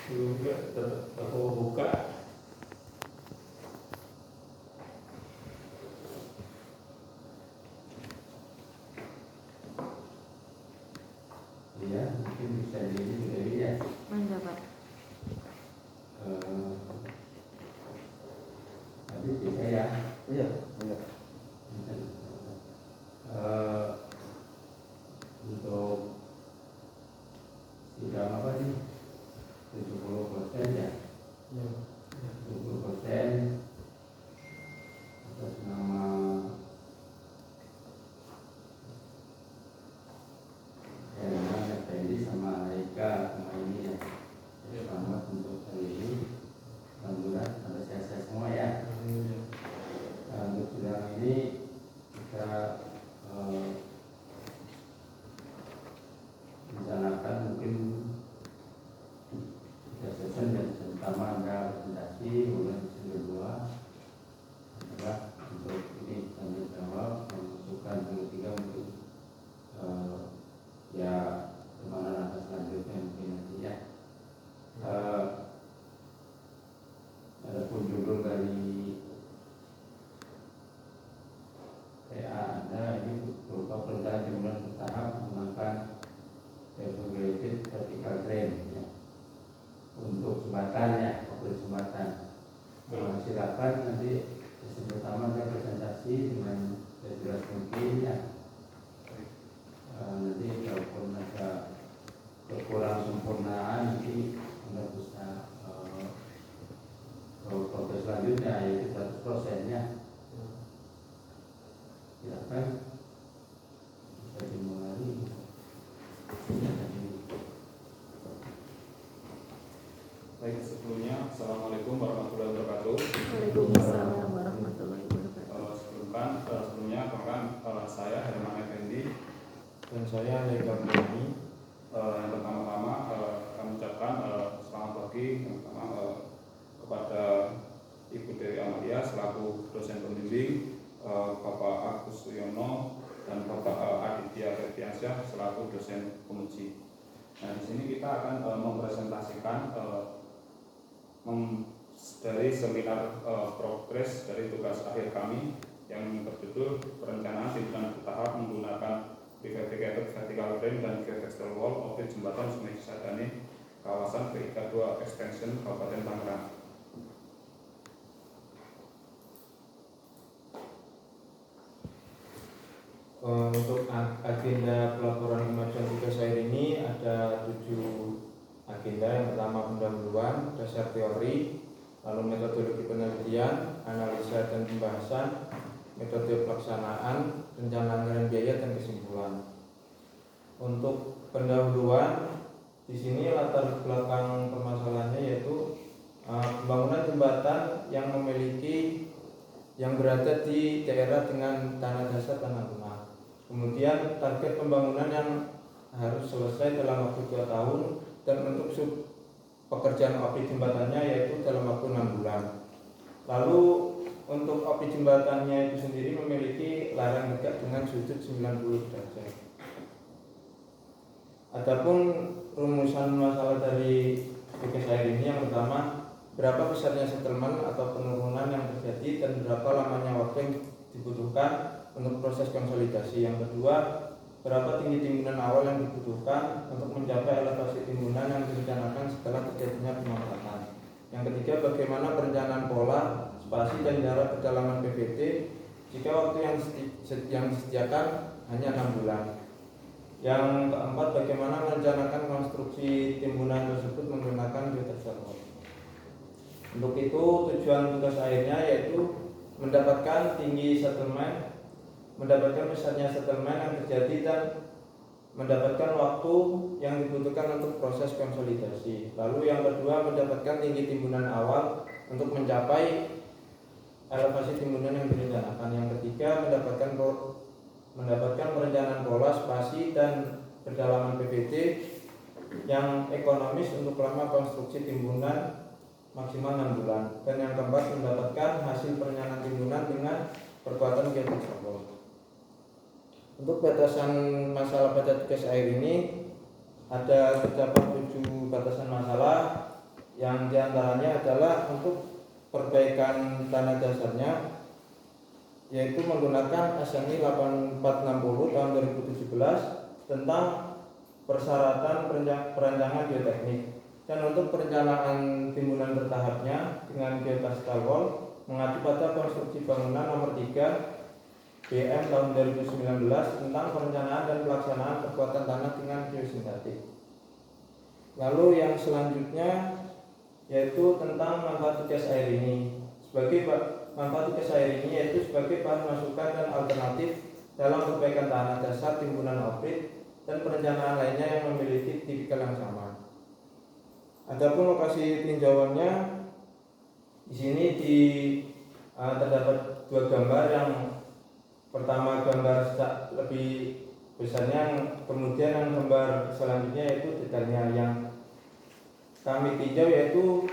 juga aku buka. Ya, mungkin bisa jadi ya. Mangga Pak. Habis bisa ya. Iya, iya. Untuk sidang apa nih? 70% ya. Iya. 70% atas nama Fendi sama Eka sama ini ya. Selamat untuk hari ini. Alhamdulillah sampai selesai semua ya. Untuk sidang ini kita rencanakan mungkin kita session yang pertama ada presentasi, kemudian sesi kedua adalah untuk ini tanya jawab, masukan yang ketiga untuk ya kemana langkah selanjutnya mungkin nanti ya. Adapun judul dari PA ada ini berupa perencanaan pembangunan bertahap menggunakan integrated vertical drain ya. Untuk jembatan ya, operasi jembatan. Silakan nanti sesi pertama saya presentasi dengan sejelas mungkin ya. Nanti kalaupun ada kekurang sempurnaan nanti Anda bisa proses selanjutnya yaitu status prosesnya. Silakan bisa dimulai. Baik, sebelumnya Assalamualaikum warahmatullahi wabarakatuh. Waalaikumsalam warahmatullahi wabarakatuh. Sebelumnya saya Herman Effendi Dan saya Lega Murni. Yang pertama-tama kami ucapkan selamat pagi yang pertama kepada Ibu Dewi Amalia selaku dosen pembimbing, Bapak Agus Suyono dan Bapak Aditya Ferdiansyah selaku dosen penguji. Nah, di sini kita akan mempresentasikan dari seminar progres dari tugas akhir kami yang berjudul perencanaan timbunan bertahap menggunakan prefabricated vertical drain dan geotextile wall objek jembatan Sungai Cisadane kawasan PIK 2 Extension Kabupaten Tangerang. Untuk agenda pelaporan kemajuan tugas akhir ini ada 7 agenda. Yang pertama pendahuluan, dasar teori, lalu metodologi penelitian, analisa dan pembahasan, metode pelaksanaan, rencana anggaran biaya dan kesimpulan. Untuk pendahuluan, di sini latar belakang permasalahannya yaitu pembangunan jembatan yang berada di daerah dengan tanah dasar tanah lunak. Kemudian target pembangunan yang harus selesai dalam waktu 2 tahun dan untuk pekerjaan OP jembatannya yaitu dalam waktu 6 bulan. Lalu untuk OP jembatannya itu sendiri memiliki lereng tegak dengan sudut 90 derajat. Adapun rumusan masalah dari tugas akhir ini yang pertama, berapa besarnya settlement atau penurunan yang terjadi dan berapa lamanya waktu yang dibutuhkan untuk proses konsolidasi. Yang kedua, berapa tinggi timbunan awal yang dibutuhkan untuk mencapai elevasi timbunan yang direncanakan setelah terjadinya pemangkatan. Yang ketiga, bagaimana perencanaan pola, spasi dan jarak kedalaman PVT jika waktu yang disediakan hanya 6 bulan. Yang keempat, bagaimana merencanakan konstruksi timbunan tersebut menggunakan geotextile wall. Untuk itu, tujuan tugas akhirnya yaitu mendapatkan tinggi settlement, mendapatkan besarnya settlement yang terjadi dan mendapatkan waktu yang dibutuhkan untuk proses konsolidasi. Lalu yang kedua, mendapatkan tinggi timbunan awal untuk mencapai elevasi timbunan yang direncanakan. Yang ketiga, mendapatkan perencanaan pola, spasi dan kedalaman PVT yang ekonomis untuk lama konstruksi timbunan maksimal 6 bulan. Dan yang keempat, mendapatkan hasil perencanaan timbunan dengan perkuatan geotextile wall. Untuk batasan masalah pada tugas akhir ini ada terdapat 7 batasan masalah yang diantaranya adalah untuk perbaikan tanah dasarnya, yaitu menggunakan SMI 8460 tahun 2017 tentang persyaratan perancangan geoteknik, dan untuk perencanaan timbunan bertahapnya dengan geotastal wall mengacu pada konstruksi bangunan nomor 3 BM tahun 2019 tentang perencanaan dan pelaksanaan kekuatan tanah dengan geosintetik. Lalu yang selanjutnya yaitu tentang manfaat gas air ini. Manfaat gas air ini yaitu sebagai bahan masukan dan alternatif dalam perbaikan tanah dasar, timbunan oprit, dan perencanaan lainnya yang memiliki tipikal yang sama. Adapun lokasi tinjauannya di sini terdapat dua gambar. Yang pertama gambar lebih besarnya, kemudian yang gambar selanjutnya yaitu detailnya. Yang kami tinjau yaitu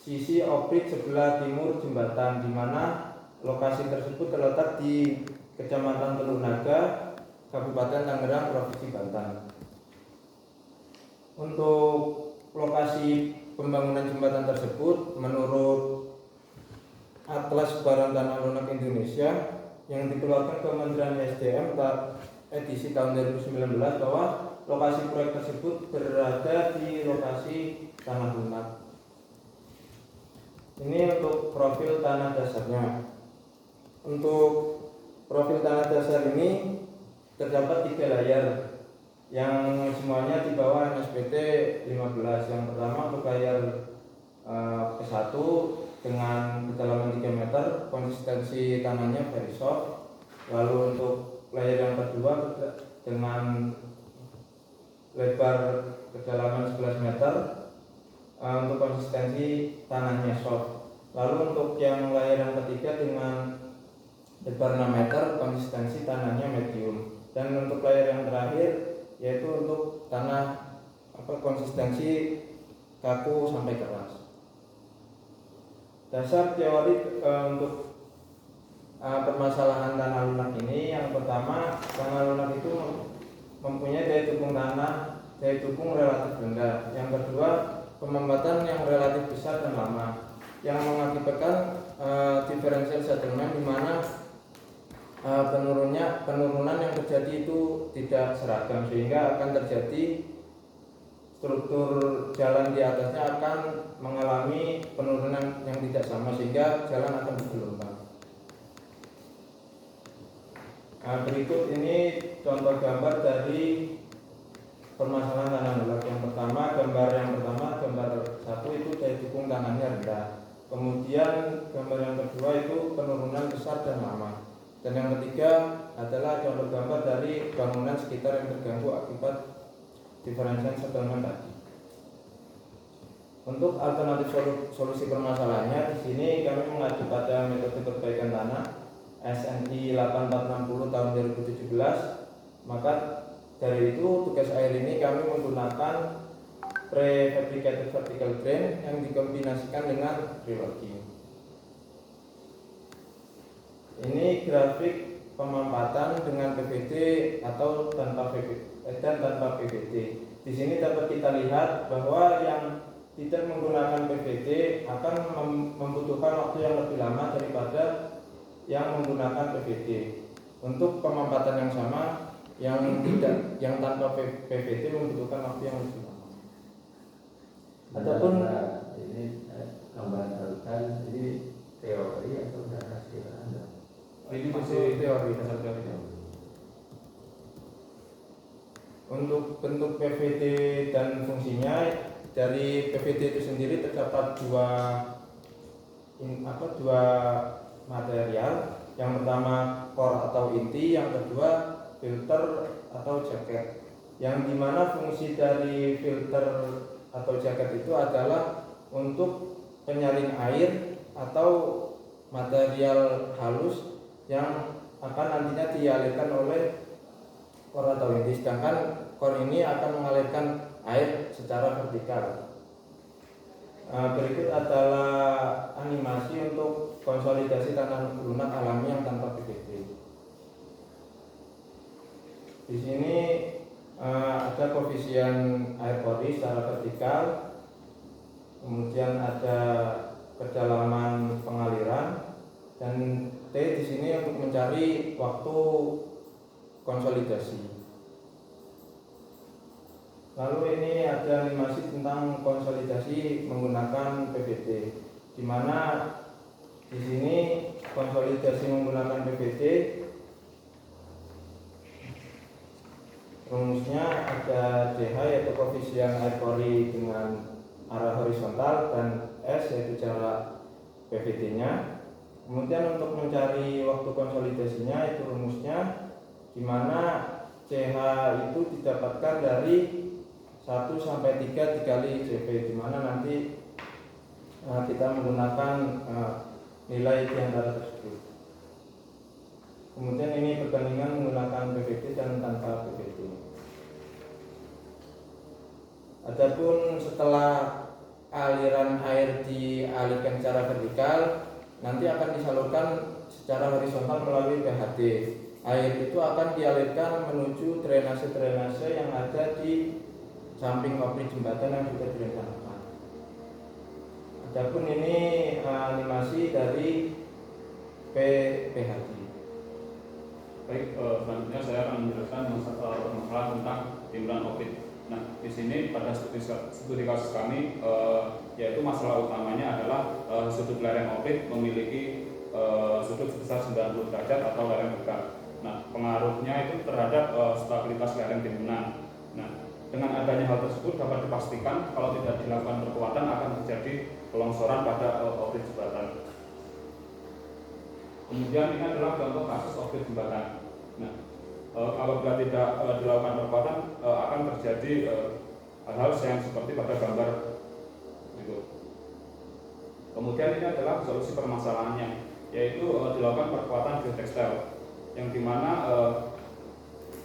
sisi oprit sebelah timur jembatan, di mana lokasi tersebut terletak di Kecamatan Teluk Naga, Kabupaten Tangerang, Provinsi Banten. Untuk lokasi pembangunan jembatan tersebut menurut Atlas Barang Tanah Lunak Indonesia yang dikeluarkan Kementerian SDM edisi tahun 2019 bahwa lokasi proyek tersebut berada di lokasi tanah lunak. Ini untuk profil tanah dasarnya. Untuk profil tanah dasar ini terdapat 3 layar yang semuanya di bawah NSPT 15. Yang pertama untuk layar ke-1 dengan kedalaman 3 meter, konsistensi tanahnya very soft. Lalu untuk layar yang kedua dengan lebar kedalaman 11 meter, untuk konsistensi tanahnya soft. Lalu untuk yang layar yang ketiga dengan lebar 6 meter, konsistensi tanahnya medium. Dan untuk layar yang terakhir yaitu untuk tanah konsistensi kaku sampai keras. Dasar teori untuk permasalahan tanah lunak ini, yang pertama, tanah lunak itu mempunyai daya dukung relatif rendah. Yang kedua, pemambatan yang relatif besar dan lama, yang mengakibatkan differential settlement, di mana penurunan yang terjadi itu tidak seragam, sehingga akan terjadi struktur jalan di atasnya akan mengalami penurunan yang tidak sama, sehingga jalan akan bergelombang. Berikut ini contoh gambar dari permasalahan tanah lunak. Yang pertama, gambar 1 itu daya dukung tanahnya rendah. Kemudian gambar yang kedua itu penurunan besar dan lama. Dan yang ketiga adalah contoh gambar dari bangunan sekitar yang terganggu akibat differential settlement tadi. Untuk alternatif solusi permasalahannya, di sini kami mengacu pada metode perbaikan tanah SNI 8460 tahun 2017. Maka dari itu tugas air ini kami menggunakan prefabricated vertical drain yang dikombinasikan dengan reworking. Ini grafik pemampatan dengan PVD atau tanpa PVD. Di sini dapat kita lihat bahwa yang tidak menggunakan PVD akan membutuhkan waktu yang lebih lama daripada yang menggunakan PVD. Untuk pemampatan yang sama, yang tanpa PVD membutuhkan waktu yang lebih lama. Adapun ini gambarkan ini teori atau hasil Anda? Ini masih teori, dasar teori. Untuk bentuk PVD dan fungsinya, dari PVD itu sendiri terdapat dua material. Yang pertama core atau inti, yang kedua filter atau jaket. Yang dimana fungsi dari filter atau jaket itu adalah untuk penyaring air atau material halus yang akan nantinya dialirkan oleh core atau inti, sedangkan core ini akan mengalirkan air secara vertikal. Berikut adalah animasi untuk konsolidasi tanah lunak alami yang tanpa PVD. Di sini ada koefisien air pori secara vertikal, kemudian ada kedalaman pengaliran, dan T di sini untuk mencari waktu konsolidasi. Lalu ini ada animasi tentang konsolidasi menggunakan PVT, di mana di sini konsolidasi menggunakan PVT rumusnya ada DH yaitu koefisien air pori dengan arah horizontal dan S yaitu jarak PVT-nya. Kemudian untuk mencari waktu konsolidasinya itu rumusnya di mana CH itu didapatkan dari 1 sampai 3 dikali CV, di mana nanti kita menggunakan nilai di antara tersebut. Kemudian ini perbandingan menggunakan PVT dan tanpa PVT. Adapun setelah aliran air dialirkan secara vertikal, nanti akan disalurkan secara horizontal melalui PHT. Air itu akan dialirkan menuju drainase-drainase yang ada di samping kopling jembatan yang sudah direncanakan. Adapun ini animasi dari PHT. Baik, selanjutnya saya akan menjelaskan masalah tentang timbulan opit. Nah, di sini pada studi kasus kami, yaitu masalah utamanya adalah sudut lereng opit memiliki sudut sebesar 90 derajat atau lereng tegak. Nah, pengaruhnya itu terhadap stabilitas lereng timbunan. Nah, dengan adanya hal tersebut dapat dipastikan kalau tidak dilakukan perkuatan akan terjadi longsoran pada opit jembatan. Kemudian ini adalah contoh kasus opit jembatan. Nah, apabila tidak dilakukan perkuatan akan terjadi hal-hal yang seperti pada gambar itu. Kemudian ini adalah solusi permasalahannya, yaitu dilakukan perkuatan geotekstil, yang dimana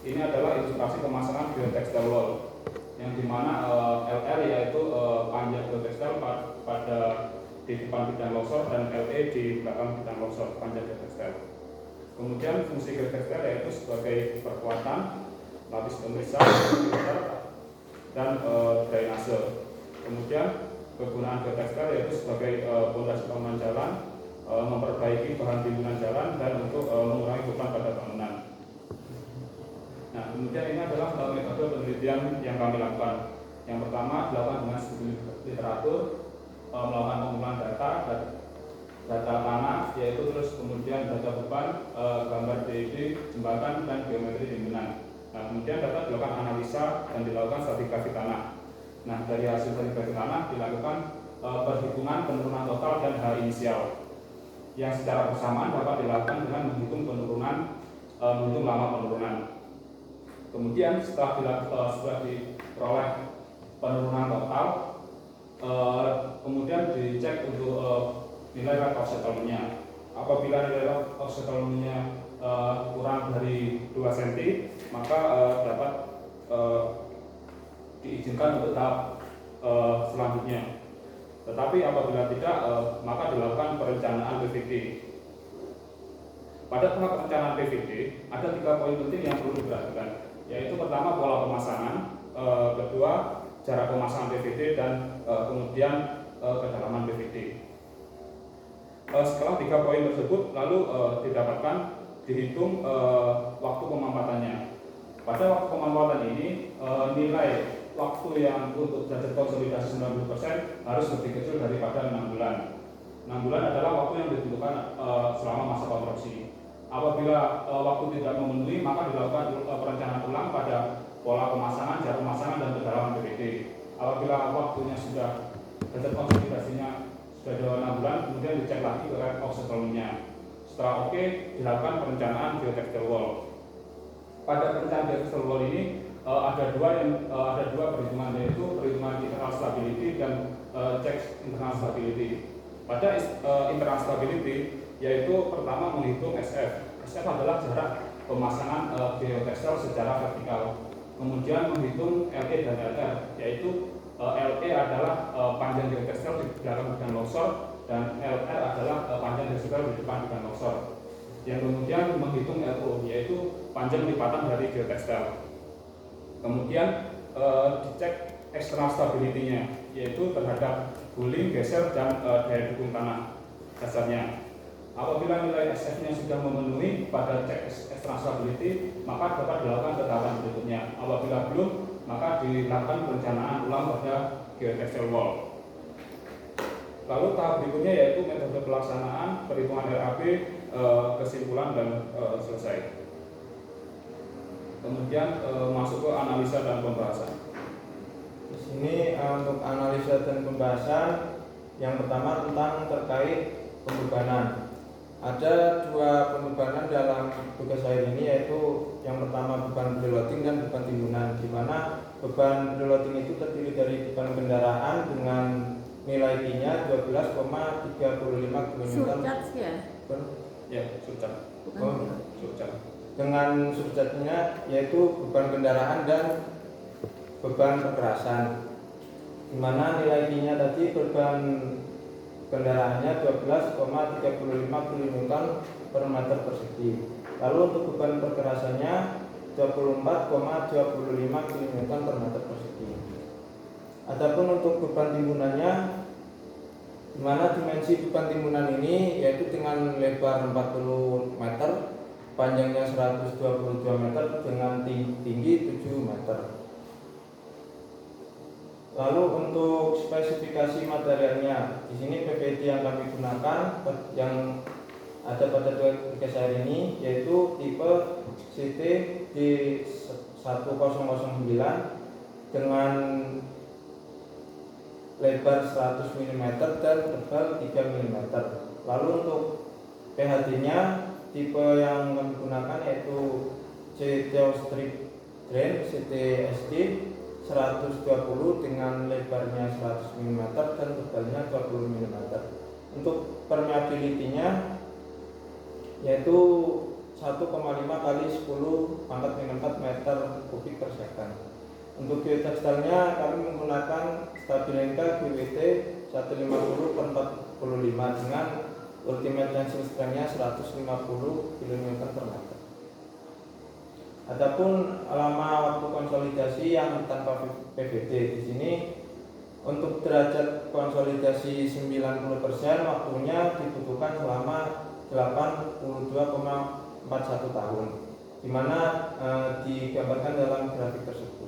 ini adalah ilustrasi pemasangan geotekstil wall, yang dimana LR yaitu panjang geotekstil pada di depan bidang longsor dan LE di belakang bidang longsor panjang geotekstil. Kemudian fungsi geotekstil yaitu sebagai perkuatan, lapis pemisah, filter, dan drainase. Kemudian kegunaan geotekstil yaitu sebagai pondasi bangunan jalan, memperbaiki bahan timbunan jalan, dan untuk mengurangi beban pada bangunan. Nah, kemudian ini adalah metode penelitian yang kami lakukan. Yang pertama dilakukan dengan studi literatur, melakukan pengumpulan data tanah, yaitu terus kemudian data beban, gambar DID, jembatan, dan geometri timbunan. Nah, kemudian dapat dilakukan analisa dan dilakukan stratigrasi tanah. Nah, dari hasil stratigrasi tanah dilakukan perhitungan penurunan total dan H inisial, yang secara bersamaan dapat dilakukan dengan menghitung lama penurunan. Kemudian setelah diperoleh penurunan total, kemudian dicek untuk nilai rate of settlement-nya. Apabila nilai rate of settlement-nya kurang dari 2 cm, maka dapat diizinkan untuk tahap selanjutnya. Tetapi apabila tidak, maka dilakukan perencanaan PVT. Pada tahap perencanaan PVT ada 3 poin penting yang perlu diperhatikan, yaitu pertama pola pemasangan, kedua jarak pemasangan PVT, dan kemudian kedalaman PVT. Setelah 3 poin tersebut lalu dihitung waktu pemampatannya. Pada waktu pemampatan ini nilai waktu yang untuk derajat konsolidasi 90% harus lebih kecil daripada 6 bulan. 6 bulan adalah waktu yang dibutuhkan selama masa konstruksi. Apabila waktu tidak memenuhi, maka dilakukan perencanaan ulang pada pola pemasangan, jarak pemasangan, dan kedalaman PVT. Apabila waktunya sudah derajat konsolidasinya sudah di 6 bulan, kemudian dicek lagi ke rate of settlement-nya. Setelah oke, dilakukan perencanaan geotextile wall. Pada perencanaan geotextile wall ini ada dua perhitungan, yaitu perhitungan internal stability dan cek internal stability. Pada internal stability, yaitu pertama menghitung SF. SF adalah jarak pemasangan geotextile secara vertikal. Kemudian menghitung LE dan LR, yaitu LE adalah panjang geotextile di belakang bidang longsor, dan LR adalah panjang geotextile di depan bidang longsor. Yang kemudian menghitung LO, yaitu panjang lipatan dari geotextile. Kemudian dicek external stability-nya, yaitu terhadap guling, geser, dan daya dukung tanah dasarnya. Apabila nilai SF-nya sudah memenuhi pada cek external stability, maka dapat dilakukan tahapan berikutnya. Apabila belum, maka dilakukan perencanaan ulang pada geotextile wall. Lalu tahap berikutnya yaitu metode pelaksanaan, perhitungan RAB, kesimpulan, dan selesai. Kemudian masuk ke analisa dan pembahasan. Di sini untuk analisa dan pembahasan, yang pertama tentang terkait pembebanan. Ada dua pembebanan dalam tugas akhir ini, yaitu yang pertama beban preloading dan beban timbunan, di mana beban preloading itu terdiri dari beban kendaraan dengan nilai Q-nya 12,35 kN. Surcharge ya? Ya, surcharge. Bukan. Surcharge. Dengan surcharge-nya yaitu beban kendaraan dan beban perkerasan, di mana nilai Q-nya tadi beban kendaraannya 12,35 kN per meter persegi. Lalu untuk beban perkerasannya 24,25 kN per meter persegi. Adapun untuk beban timbunannya, di mana dimensi beban timbunan ini yaitu dengan lebar 40 meter, panjangnya 122 meter, dengan tinggi 7 meter. Lalu untuk spesifikasi materialnya, di sini PVT yang kami gunakan yang ada pada tugas akhir ini yaitu tipe CT D1009 dengan lebar 100 mm dan tebal 3 mm. Lalu untuk PHD-nya, tipe yang kami gunakan yaitu CTO Strip Drain CTSD 120 dengan lebarnya 100 mm dan tebalnya 20 mm. Untuk permeability-nya yaitu 1,5 kali 10 pangkat min 4 meter kubik per second. Untuk geotextile-nya kami menggunakan Stabilenka GWT 150 per 45 dengan ultimate tensile strength-nya 150 kN per meter. Adapun lama waktu konsolidasi yang tanpa PVT, di sini untuk derajat konsolidasi 90% waktunya dibutuhkan selama 82,41 tahun, di mana digambarkan dalam grafik tersebut.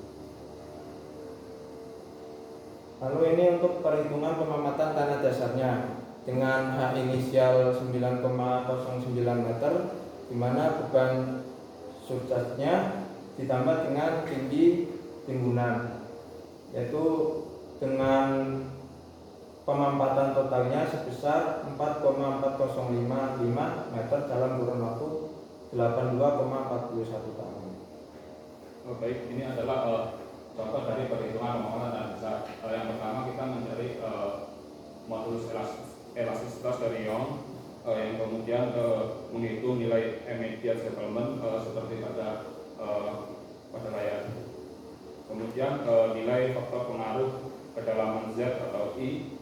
Lalu ini untuk perhitungan pemamatan tanah dasarnya dengan H inisial 9,09 meter, di mana beban surcharge-nya ditambah dengan tinggi timbunan, yaitu dengan pemampatan totalnya sebesar 4,4055 meter dalam kurun waktu 82,41 tahun. Baik, ini adalah contoh dari perhitungan pemamatan tanah dasar. Yang pertama kita mencari modulus elastisitas dari Young, yang kemudian menghitung nilai immediate settlement seperti pada layar. Kemudian nilai faktor pengaruh kedalaman Z atau I.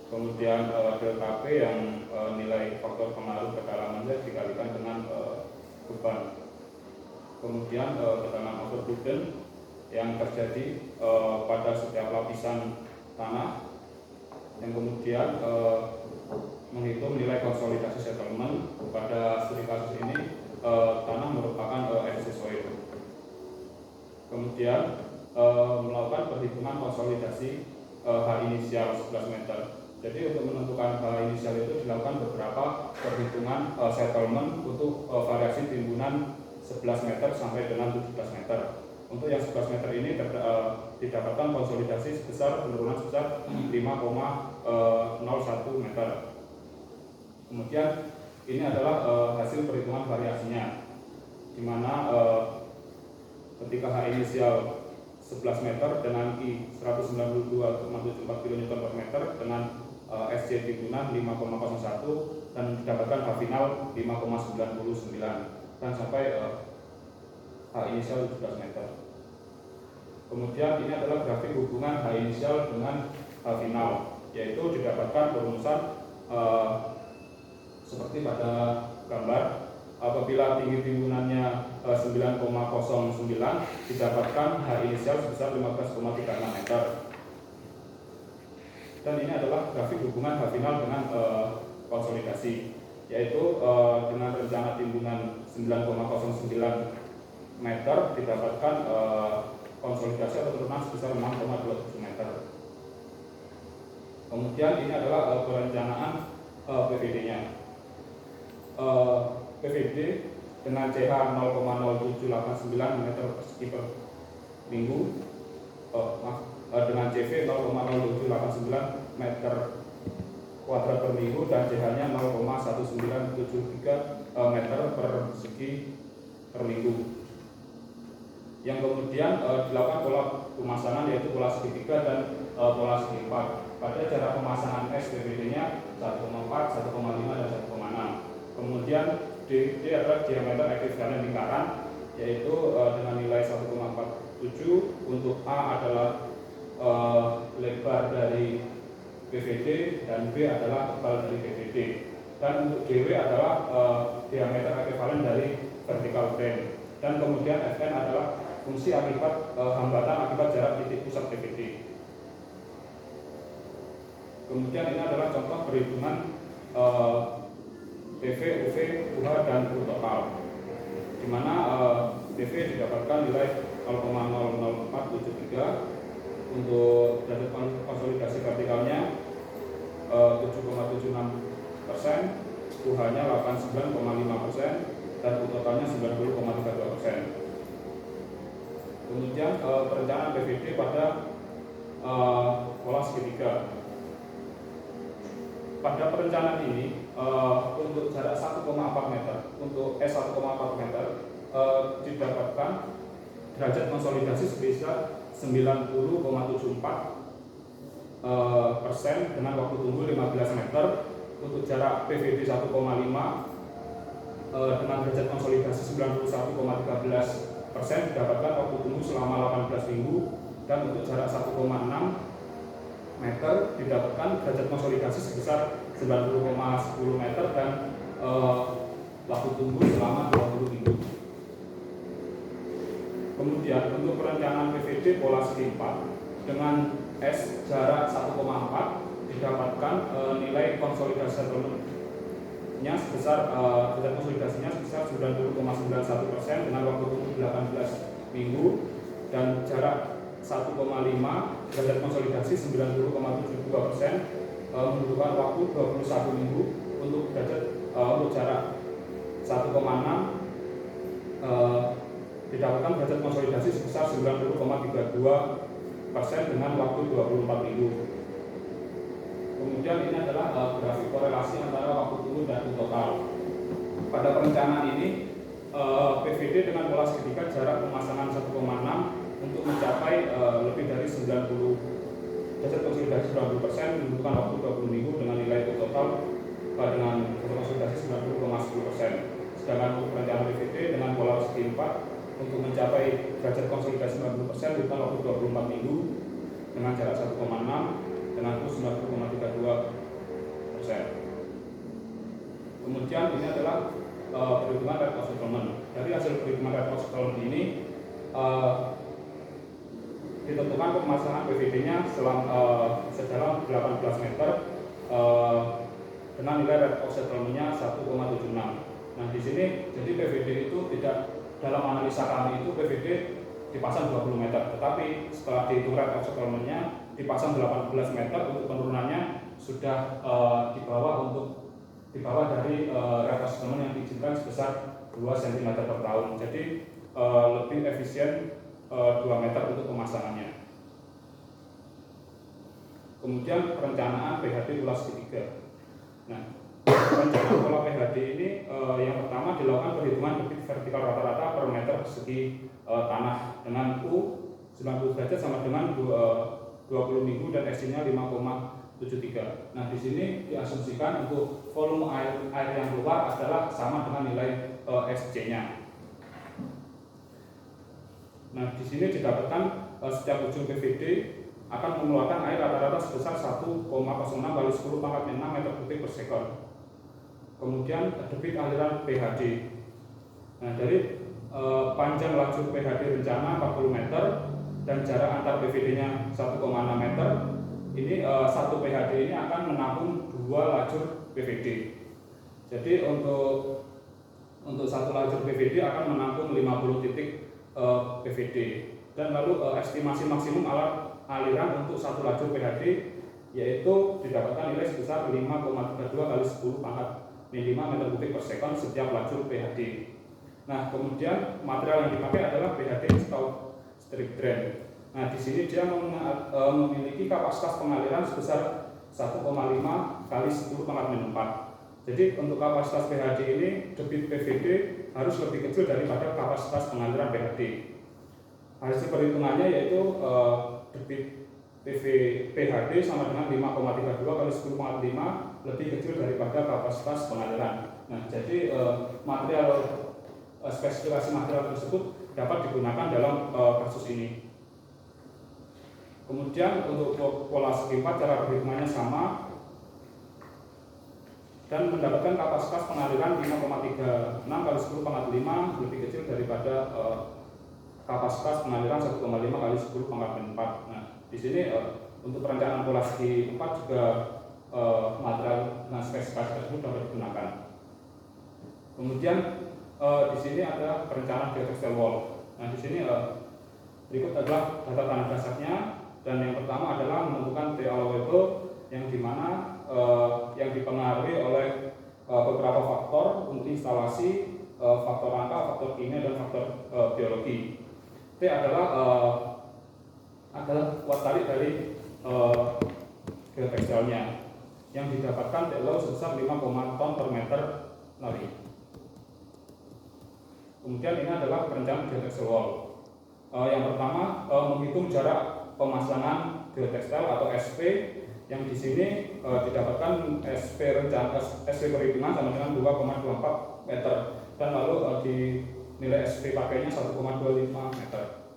Kemudian delta P yang nilai faktor pengaruh kedalaman Z dikalikan dengan beban. Kemudian tekanan overburden yang terjadi pada setiap lapisan tanah, yang kemudian menghitung nilai konsolidasi settlement. Pada studi kasus ini tanah merupakan FC soil. Kemudian melakukan perhitungan konsolidasi H inisial 11 meter. Jadi untuk menentukan H inisial itu dilakukan beberapa perhitungan settlement untuk variasi timbunan 11 meter sampai dengan 17 meter. Untuk yang 11 meter ini didapatkan konsolidasi penurunan sebesar 5,01 meter. Kemudian ini adalah hasil perhitungan variasinya, di mana ketika H inisial 11 meter dengan I 192,74 kN per meter dengan SC timbunan 5,01 dan didapatkan H final 5,99 dan sampai H inisial 17 meter. Kemudian ini adalah grafik hubungan H inisial dengan H final, yaitu didapatkan perumusan seperti pada gambar, apabila tinggi timbunannya 9,09 didapatkan H inisial sebesar 15,36 meter. Dan ini adalah grafik hubungan H final dengan konsolidasi, yaitu dengan rencana timbunan 9,09 meter didapatkan konsolidasi atau turunan sebesar 6,27 meter. Kemudian ini adalah perencanaan PVD-nya. PVD dengan CH 0,0789 meter persegi per minggu, dengan CV 0,0789 meter kuadrat per minggu dan CH-nya 0,1973 meter persegi per minggu. Yang kemudian dilakukan pola pemasangan yaitu pola segitiga dan pola segi 4. Pada jarak pemasangan S PVD-nya 1,4, 1,5 dan 1,6. Kemudian D adalah diameter ekuivalen lingkaran yaitu dengan nilai 1,47. Untuk A adalah lebar dari PVD dan B adalah tebal dari PVD. Dan untuk DW adalah diameter ekuivalen dari vertical frame. Dan kemudian Fn adalah fungsi akibat hambatan akibat jarak titik pusat PVD. Kemudian ini adalah contoh perhitungan PV, UV, UH, dan U total, di mana PV didapatkan nilai 0,00473, untuk derajat konsolidasi vertikalnya 7,76%, UH-nya 89,5%, dan U totalnya 90,32%. Kemudian perencanaan PVD pada pola segitiga. Pada perencanaan ini untuk jarak 1,4 meter, untuk S 1,4 meter didapatkan derajat konsolidasi sebesar 90,74% dengan waktu tunggu 15 meter. Untuk jarak PVD 1,5 dengan derajat konsolidasi 91,13% didapatkan waktu tunggu selama 18 minggu. Dan untuk jarak 1,6 meter didapatkan derajat konsolidasi sebesar 90,10 meter dan waktu tunggu selama 20 minggu. Kemudian untuk perencanaan PVD pola segi 4 dengan S jarak 1,4 didapatkan nilai konsolidasi settlement-nya sebesar derajat konsolidasinya sebesar 90,91% dengan waktu tunggu 18 minggu, dan jarak 1,5 derajat konsolidasi 90,72% membutuhkan waktu 21 minggu. Untuk jarak 1,6 didapatkan derajat konsolidasi sebesar 90,32% dengan waktu 24 minggu. Kemudian ini adalah grafik korelasi antara waktu tunggu dan total. Pada perencanaan ini PVD dengan pola segitiga jarak pemasangan 1,6 untuk mencapai lebih dari 90 derajat konsolidasi 90% membutuhkan waktu 20 minggu dengan nilai total dengan derajat konsolidasi 90,10%. Sedangkan untuk perencanaan PVD dengan pola segi 4 untuk mencapai derajat konsolidasi 90% membutuhkan waktu 24 minggu dengan jarak 1,6 dengan 90,32%. Kemudian ini adalah perhitungan rate of settlement. Dari hasil perhitungan rate of settlement ini ditentukan pemasangan PVD-nya sedalam 18 meter dengan nilai rate of settlement-nya 1,76. Nah, di sini jadi PVD itu tidak, dalam analisa kami itu PVD dipasang 20 meter, tetapi setelah dihitung rate of settlement-nya dipasang 18 meter. Untuk penurunannya sudah di bawah dari rate of settlement yang diizinkan sebesar 2 cm per tahun. Jadi lebih efisien 2 meter untuk pemasangannya. Kemudian perencanaan PHD pola segitiga. Nah, perencanaan pola PHD ini yang pertama dilakukan perhitungan debit vertikal rata-rata per meter persegi tanah dengan U 90 derajat sama dengan 20 minggu dan S-nya 5,73. Nah, di sini diasumsikan untuk volume air yang keluar adalah sama dengan nilai SC-nya. Nah, di sini didapatkan setiap ujung PVD akan mengeluarkan air rata-rata sebesar 1,06 kali 10 pangkat 6 meter kubik per sekon. Kemudian debit aliran PHD Nah, dari panjang lajur PHD rencana 40 meter dan jarak antar PVD-nya 1,6 meter. Ini satu PHD ini akan menampung 2 lajur PVD. Jadi untuk satu lajur PVD akan menampung 50 titik PVD. Dan lalu estimasi maksimum aliran untuk satu lajur PHD yaitu didapatkan nilai sebesar 5,32 kali 10 pangkat 5 meter kubik per sekon setiap lajur PHD. Nah, kemudian material yang dipakai adalah PHD installed strip drain. Nah, di sini dia memiliki kapasitas pengaliran sebesar 1,5 kali 10 pangkat 4. Jadi untuk kapasitas PHD ini debit PVD harus lebih kecil daripada kapasitas pengaliran PHD. Hasil perhitungannya yaitu debit PHD sama dengan 5,32 kali 10 pangkat 5 lebih kecil daripada kapasitas pengaliran. Nah, jadi spesifikasi material tersebut dapat digunakan dalam kasus ini. Kemudian untuk pola segi 4 cara perhitungannya sama dan mendapatkan kapasitas pengaliran 5,36 kali 10 pangkat 5 lebih kecil daripada kapasitas pengaliran 1,5 kali 10 pangkat 4. Nah, di sini untuk perencanaan pola segi 4 juga material dengan spesifikasi tersebut dapat digunakan. Kemudian di sini ada perencanaan geotextile wall. Nah, di sini berikut adalah data tanah dasarnya, dan yang pertama adalah menentukan T allowable yang dimana yang dipengaruhi oleh beberapa faktor untuk instalasi, faktor angka, faktor kimia, dan faktor biologi. T adalah kuat tarik dari geotextile-nya yang didapatkan TLO sebesar 5, ton per meter lari. Kemudian ini adalah perencanaan geotextile wall. Yang pertama menghitung jarak pemasangan geotextile atau SP yang di sini didapatkan SP perhitungan sama dengan 2,24 meter dan lalu di nilai SP pakainya 1,25 meter.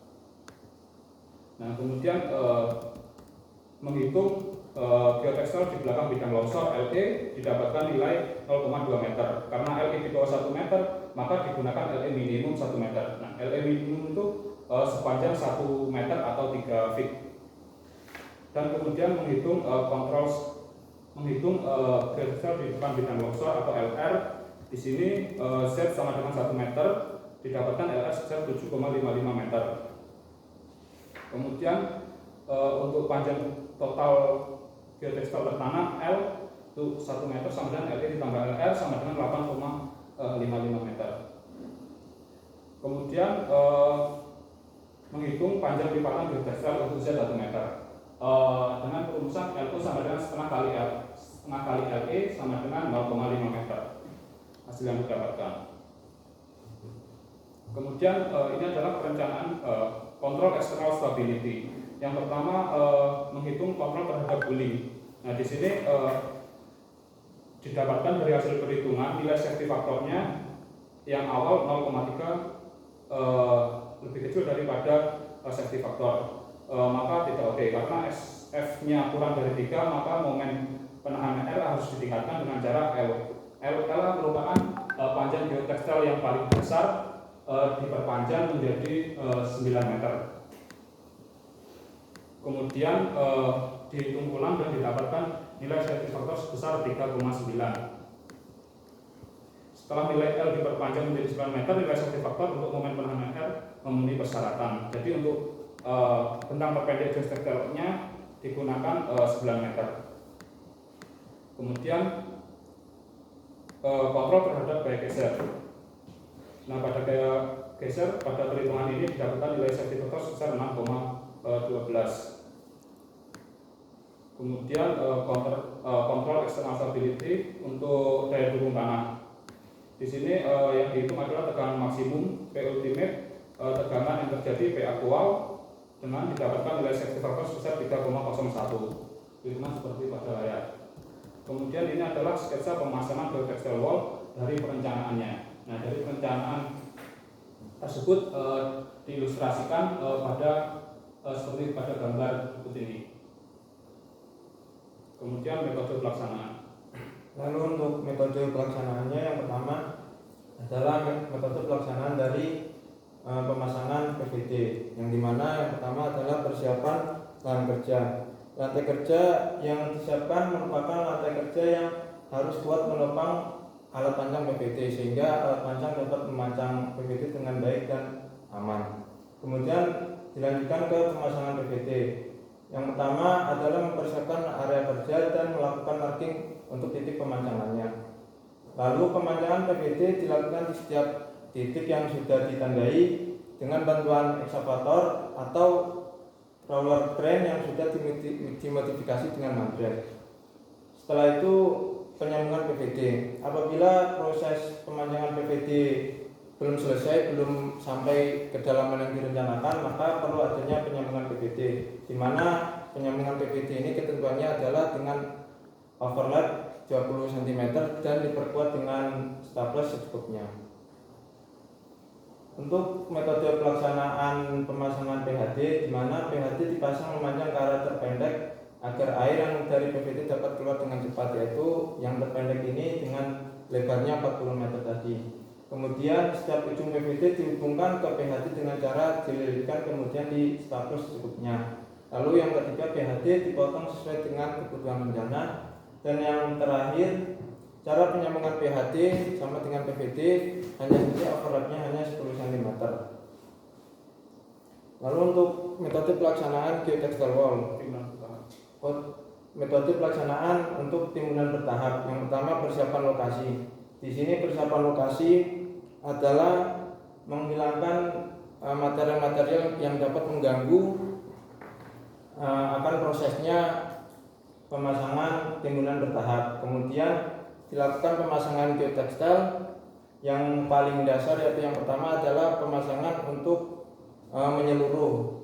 Nah, kemudian menghitung geotextile di belakang bidang longsor LE didapatkan nilai 0,2 meter. Karena LE di bawah 1 meter, maka digunakan LE minimum 1 meter. Nah, LE minimum itu sepanjang 1 meter atau 3 feet. Dan kemudian menghitung geotextile di depan bidang longsor atau LR. Di sini Z sama dengan 1 meter, didapatkan LR sebesar 7,55 meter. Kemudian untuk panjang total geotextile tertanam L itu 1 meter sama dengan LE ditambah LR sama dengan 8,55 meter. Kemudian menghitung panjang lipatan geotextile untuk Z 1 meter dengan perumusan L sama dengan setengah kali LE sama dengan 0,5 meter. Hasil yang didapatkan. Kemudian ini adalah perencanaan kontrol external stability. Yang pertama menghitung kontrol terhadap bullying. Nah, di sini didapatkan dari hasil perhitungan nilai safety faktornya yang awal 0,3 lebih kecil daripada safety faktor. Maka tidak oke karena SF-nya kurang dari 3, maka momen penahanan R harus ditingkatkan dengan cara L. L merupakan panjang geotextile yang paling besar diperpanjang menjadi 9 meter. Kemudian dihitung ulang dan didapatkan nilai safety factor sebesar 3,9. Setelah nilai L diperpanjang menjadi 9 meter, nilai safety factor untuk momen penahanan R memenuhi persyaratan. Jadi untuk bentang terpendek geotextile-nya digunakan 9 meter. Kemudian kontrol terhadap gaya geser. Nah, pada gaya geser pada perhitungan ini didapatkan nilai safety factor sebesar 6,12. Kemudian kontrol external stability untuk daya dukung tanah. Di sini yang dihitung adalah tegangan maksimum P ultimate, tegangan yang terjadi P aktual dengan didapatkan nilai safety factor sebesar 3,01. Hitungan seperti pada layar. Kemudian ini adalah sketsa pemasangan geotextile wall dari perencanaannya. Nah, dari perencanaan tersebut diilustrasikan seperti pada gambar berikut ini. Kemudian metode pelaksanaan. Lalu untuk metode pelaksanaannya yang pertama adalah metode pelaksanaan dari pemasangan PVD, yang dimana yang pertama adalah persiapan lahan kerja. Lantai kerja yang disiapkan merupakan lantai kerja yang harus kuat menopang alat pancang PVD sehingga alat pancang dapat memancang PVD dengan baik dan aman. Kemudian dilanjutkan ke pemasangan PVD. Yang pertama adalah mempersiapkan area kerja dan melakukan marking untuk titik pemancangannya. Lalu pemancangan PVD dilakukan di setiap titik yang sudah ditandai dengan bantuan ekskavator atau roller crane yang sudah dimodifikasi dengan mandrel. Setelah itu penyambungan PVD. Apabila proses pemancangan PVD belum selesai, belum sampai kedalaman yang direncanakan, maka perlu adanya penyambungan PVD, di mana penyambungan PVD ini ketentuannya adalah dengan overlap 20 cm dan diperkuat dengan staples secukupnya. Untuk metode pelaksanaan pemasangan PHD, di mana PHD dipasang memanjang ke arah terpendek agar air yang dari PVD dapat keluar dengan cepat, yaitu yang terpendek ini dengan lebarnya 40 meter tadi. Kemudian setiap ujung PVD dihubungkan ke PHD dengan cara dililitkan kemudian di staples secukupnya. Lalu yang ketiga, PHD dipotong sesuai dengan kebutuhan rencana. Dan yang terakhir, cara penyambungan PHD sama dengan PVD hanya saja overlapnya hanya 10 cm. Lalu untuk metode pelaksanaan geotextile wall, metode pelaksanaan untuk timbunan bertahap. Yang pertama, persiapan lokasi. Di sini persiapan lokasi adalah menghilangkan material-material yang dapat mengganggu akan prosesnya pemasangan timbunan bertahap. Kemudian dilakukan pemasangan geotextile yang paling dasar, yaitu yang pertama adalah pemasangan untuk menyeluruh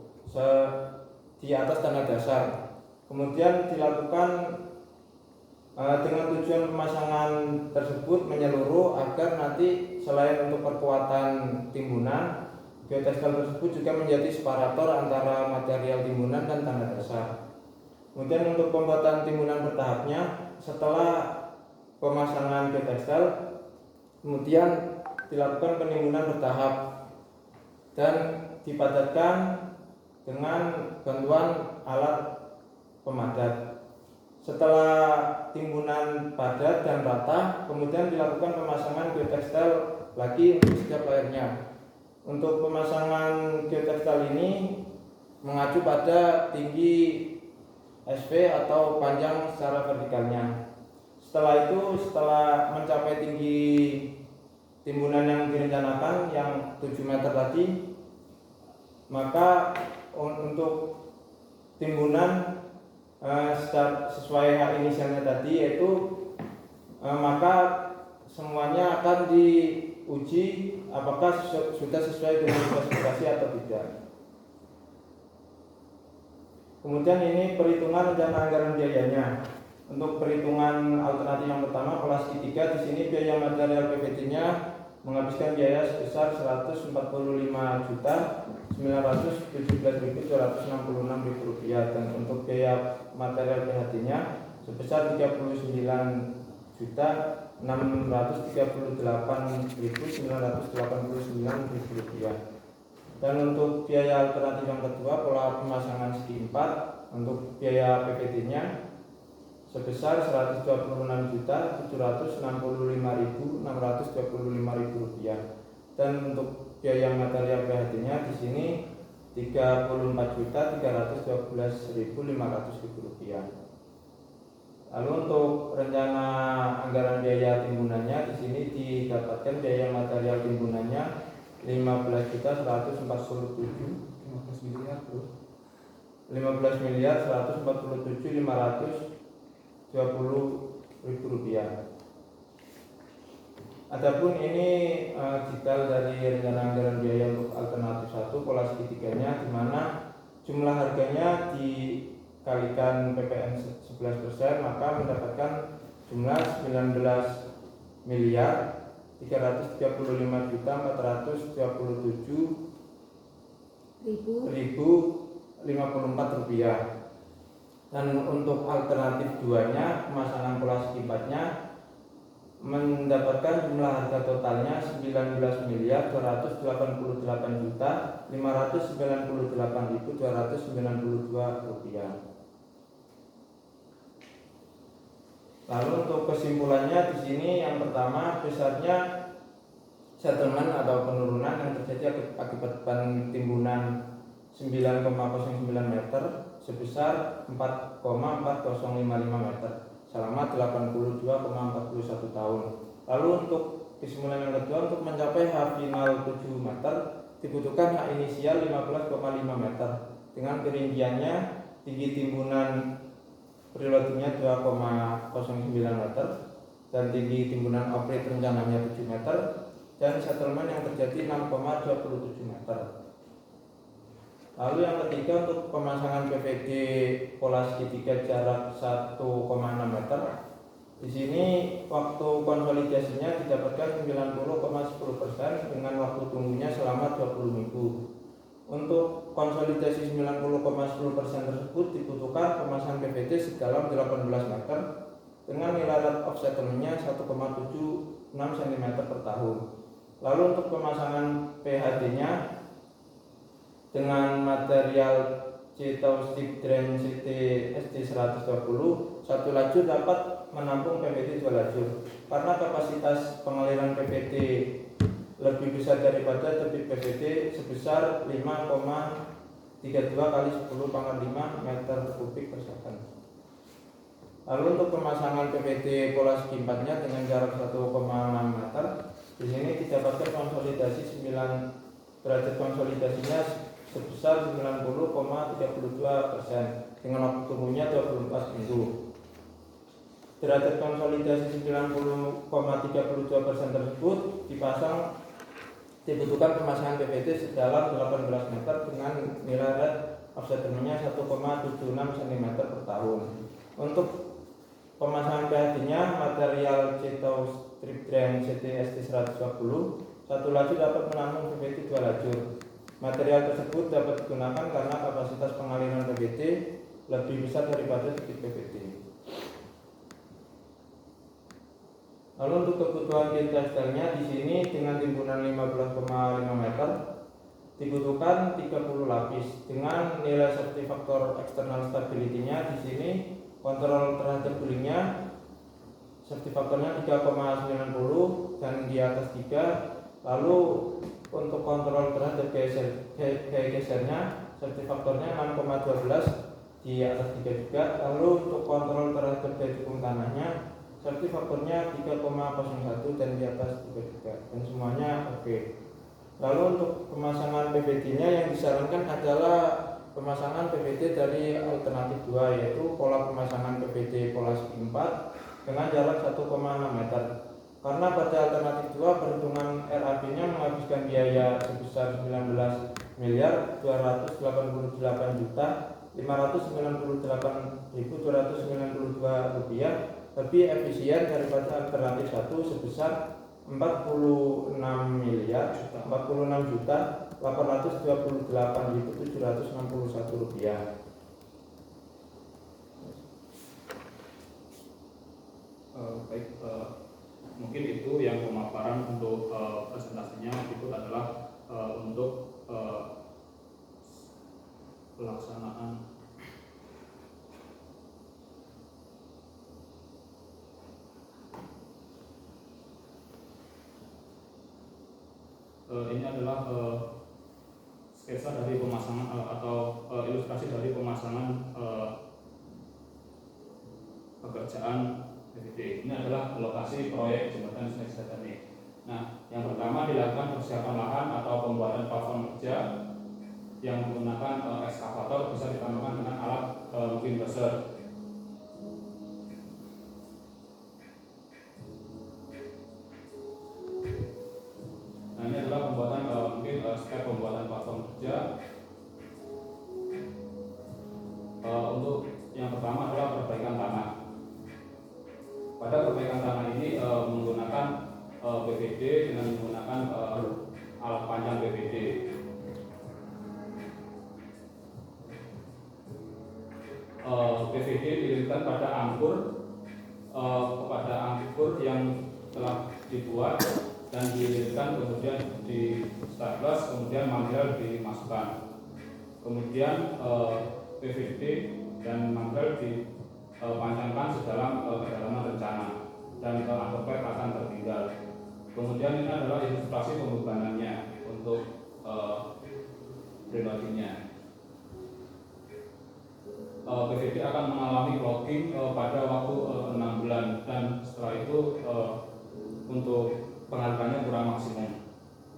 di atas tanah dasar. Kemudian dilakukan dengan tujuan pemasangan tersebut menyeluruh agar nanti selain untuk perkuatan timbunan, geotextile tersebut juga menjadi separator antara material timbunan dan tanah dasar. Kemudian untuk pembuatan timbunan bertahapnya, setelah pemasangan geotextile, kemudian dilakukan penimbunan bertahap dan dipadatkan dengan bantuan alat pemadat. Setelah timbunan padat dan rata, kemudian dilakukan pemasangan geotextile lagi untuk setiap layernya. Untuk pemasangan geotextile ini mengacu pada tinggi SV atau panjang secara vertikalnya. Setelah itu, setelah mencapai tinggi timbunan yang direncanakan yang 7 meter tadi, maka untuk timbunan sesuai hak inisialnya tadi, yaitu maka semuanya akan diuji apakah sudah sesuai dengan spesifikasi atau tidak. Kemudian ini perhitungan rencana anggaran biayanya. Untuk perhitungan alternatif yang pertama, kelas I3, di sini biaya material PVD-nya menghabiskan biaya sebesar Rp145.917.266 dan untuk biaya material PHD-nya sebesar Rp39.938.989. Dan untuk biaya alternatif yang kedua, pola pemasangan segi 4, untuk biaya PVD-nya sebesar Rp126.765.625 dan untuk biaya material PHD-nya di sini Rp34.312.500. Lalu untuk rencana anggaran biaya timbunannya di sini didapatkan biaya material timbunannya Rp15.147.520.000. Adapun ini detail dari rencana anggaran biaya untuk alternatif 1 pola segitiganya, di mana jumlah harganya dikalikan PPN 11%, maka mendapatkan jumlah 19.337.054 rupiah. Dan untuk alternatif 2-nya pemasangan pola segi 4-nya mendapatkan jumlah harga totalnya 19.598.598.292 rupiah. Lalu untuk kesimpulannya di sini yang pertama, besarnya settlement atau penurunan yang terjadi akibat timbunan 9,09 meter sebesar 4,4055 meter selama 82,41 tahun. Lalu untuk kesimpulan yang kedua, untuk mencapai H final 7 meter dibutuhkan H inisial 15,5 meter dengan ketinggiannya tinggi timbunan perilakunya 2,09 meter dan tinggi timbunan operate rencananya 7 meter dan settlement yang terjadi 6,27 meter. Lalu yang ketiga, untuk pemasangan PVD pola segitiga jarak 1,6 meter. Di sini waktu konsolidasinya didapatkan 90,10% dengan waktu tunggunya selama 20 minggu. Untuk konsolidasi 90,10% tersebut dibutuhkan pemasangan PVD sedalam 18 meter dengan nilai rate of settlement-nya 1,76 cm per tahun. Lalu untuk pemasangan PHD-nya dengan material C-Tow Stick Drain CT ST120, satu lajur dapat menampung PVD 2 lajur. Karena kapasitas pengaliran PVD lebih besar daripada debit PVD sebesar 5,32 kali 10⁻5 meter kubik per second. Lalu untuk pemasangan PVD pola segi 4-nya dengan jarak 1,6 meter, di sini didapatkan konsolidasi 9 derajat konsolidasinya sebesar 90,32% dengan waktu tunggunya 24 minggu. Derajat konsolidasi 90,32% tersebut dibutuhkan pemasangan PVD sedalam 18 meter dengan nilai rate of settlement-nya 1,76 cm per tahun. Untuk pemasangan PHD-nya material C-Tow Strip Drain CT ST120, satu lajur dapat menampung PVD 2 lajur. Material tersebut dapat digunakan karena kapasitas pengaliran PVD lebih besar daripada debit PVD. Lalu untuk kebutuhan geotextile-nya di sini dengan timbunan 15,5 meter dibutuhkan 30 lapis dengan nilai safety factor external stability-nya di sini kontrol terhadap gulingnya safety factor-nya 3,90 dan di atas 3. Lalu untuk kontrol terhadap gesernya safety faktornya 6,12 di atas 3 juga. Lalu untuk kontrol terhadap daya dukung tanahnya safety faktornya 3,01 dan di atas 3 juga dan semuanya oke. Lalu untuk pemasangan PVD-nya yang disarankan adalah pemasangan PVD dari alternatif 2, yaitu pola pemasangan PVD pola segi 4 dengan jarak 1,6 meter. Karena pada alternatif 2 perhitungan RAB-nya menghabiskan biaya sebesar 19.598.298.292 rupiah, lebih efisien daripada alternatif 1 sebesar 46.828.761 rupiah. Mungkin itu yang pemaparan untuk presentasinya. Berikut adalah untuk pelaksanaan ini adalah sketsa dari pemasangan atau ilustrasi dari pemasangan pekerjaan PVD. Ini adalah lokasi proyek jembatan Sungai Cisadane. Nah, yang pertama dilakukan persiapan lahan atau pembuatan platform kerja yang menggunakan ekskavator, bisa ditambahkan dengan alat mungkin dozer. Nah, ini adalah pembuatan mungkin step pembuatan platform kerja. Untuk yang pertama adalah perbaikan tanah. Pada perbaikan tanah ini menggunakan PVD dengan menggunakan alat panjang PVD. PVD dililit pada angkur yang setelah dibuat dan dililitkan, kemudian di staples, kemudian material dimasukkan, kemudian PVD dan material dipanjangkan sedalam kedalaman rencana dan underpack akan tertinggal. Kemudian ini adalah ilustrasi pembebanannya untuk pribadinya. PVD akan mengalami clogging pada waktu 6 bulan dan setelah itu untuk pengalihannya kurang maksimum.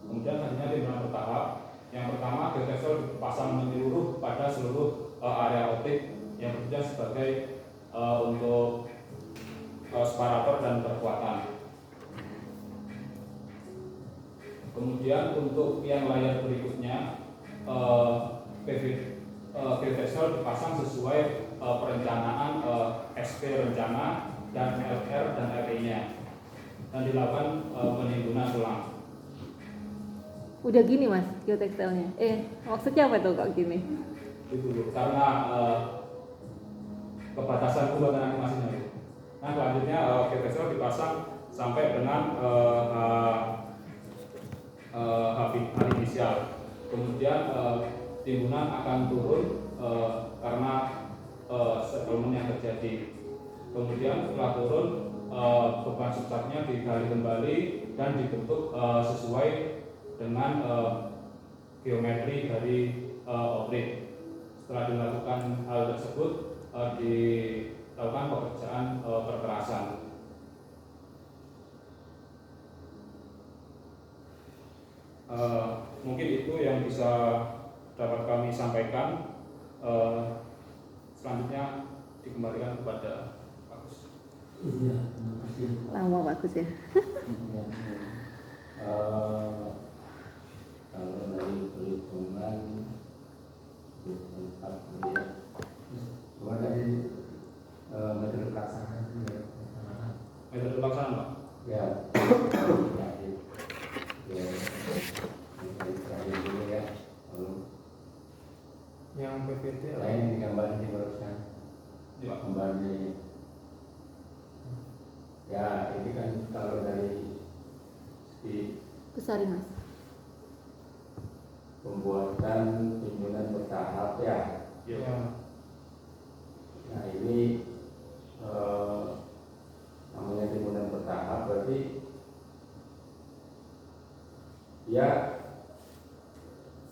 Kemudian selanjutnya timbunan bertahap. Yang pertama, geotextile dipasang menyeluruh pada seluruh area optik yang bekerja sebagai untuk separator dan perkuatan. Kemudian untuk yang layar berikutnya, geotextile dipasang sesuai perencanaan SP rencana dan LR dan RE-nya dan dilakukan penimbunan ulang. Udah gini mas geotekstilnya. Maksudnya apa tuh kok gini? Itu karena kebatasan pembuatan animasinya itu. Nah selanjutnya geotextile dipasang sampai dengan H inisial. Kemudian timbunan akan turun karena settlement yang terjadi. Kemudian setelah turun beban substratnya digali kembali dan dibentuk sesuai dengan geometri dari oblik. Setelah dilakukan hal tersebut dilakukan pekerjaan perkerasan. Mungkin itu yang bisa dapat kami sampaikan. Selanjutnya dikembalikan kepada Agus. Iya, terima kasih. Lama bagus ya. Ya, kalau dari perhitungan tempat ya, cuma dari metode pelaksanaan ya, Metode pelaksanaan, Pak. ya, ya, dulu ya, lalu Yang PVT lain gambar ini barusan, Ya. gambar ini, ya ini kan kalau dari segi Besar mas. pembuatan timbunan bertahap ya. Ya. Nah ini namanya timbunan bertahap berarti ya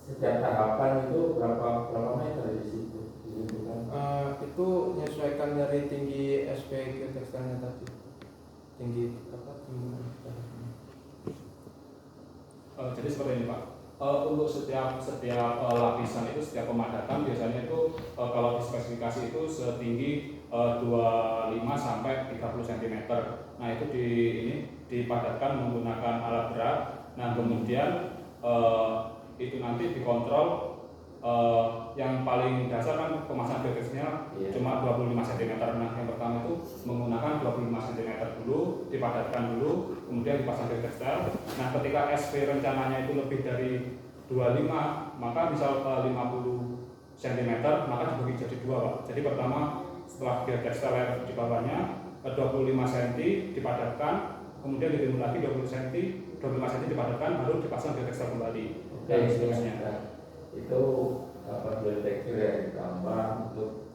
setiap tahapan itu berapa meter di situ ditentukan? itu menyesuaikan dari tinggi SP geotekstilnya tadi. Tinggi apa timbunan bertahapnya. Jadi seperti ini Pak. Untuk setiap lapisan itu, setiap pemadatan biasanya itu kalau di spesifikasi itu setinggi 25 sampai 30 cm. Nah itu dipadatkan menggunakan alat berat. Nah kemudian itu nanti dikontrol. Yang paling dasar kan pemasangan geotekstilnya cuma 25 cm. Nah yang pertama itu menggunakan 25 cm dulu, dipadatkan dulu, kemudian dipasang geotekstil. Nah ketika SP rencananya itu lebih dari 25, maka misal 50 cm, maka dibagi jadi dua Pak. Jadi pertama setelah geotekstil di bawahnya 25 cm dipadatkan, kemudian ditimbun lagi 25 cm dipadatkan, baru dipasang geotekstil kembali dan seterusnya. Itu dapat deteksi ya gambar untuk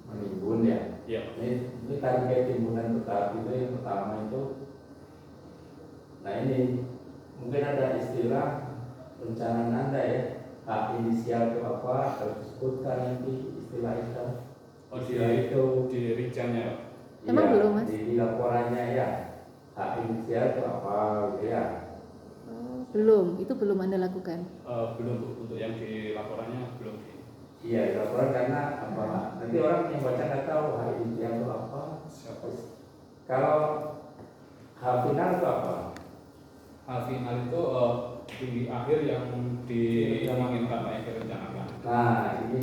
menimbun ya. Iya. Ini target timbunan bertahap itu yang pertama itu. Nah ini mungkin ada istilah perencanaan Anda ya. Hak inisial itu apa? Harus disebutkan nanti istilah itu. Oh Istilah itu di rinciannya. Emang belum, Mas? Di laporannya ya. Hak inisial itu apa gitu ya. Belum, itu belum Anda lakukan. Belum Bu, untuk yang di laporannya belum. Iya, di laporan karena apa? Nanti orang yang baca nggak tahu hak inisial itu apa. Siapa? Kalau hak final itu apa? Hal final itu tinggi akhir yang diinginkan Pak, yang direncanakan. Nah ini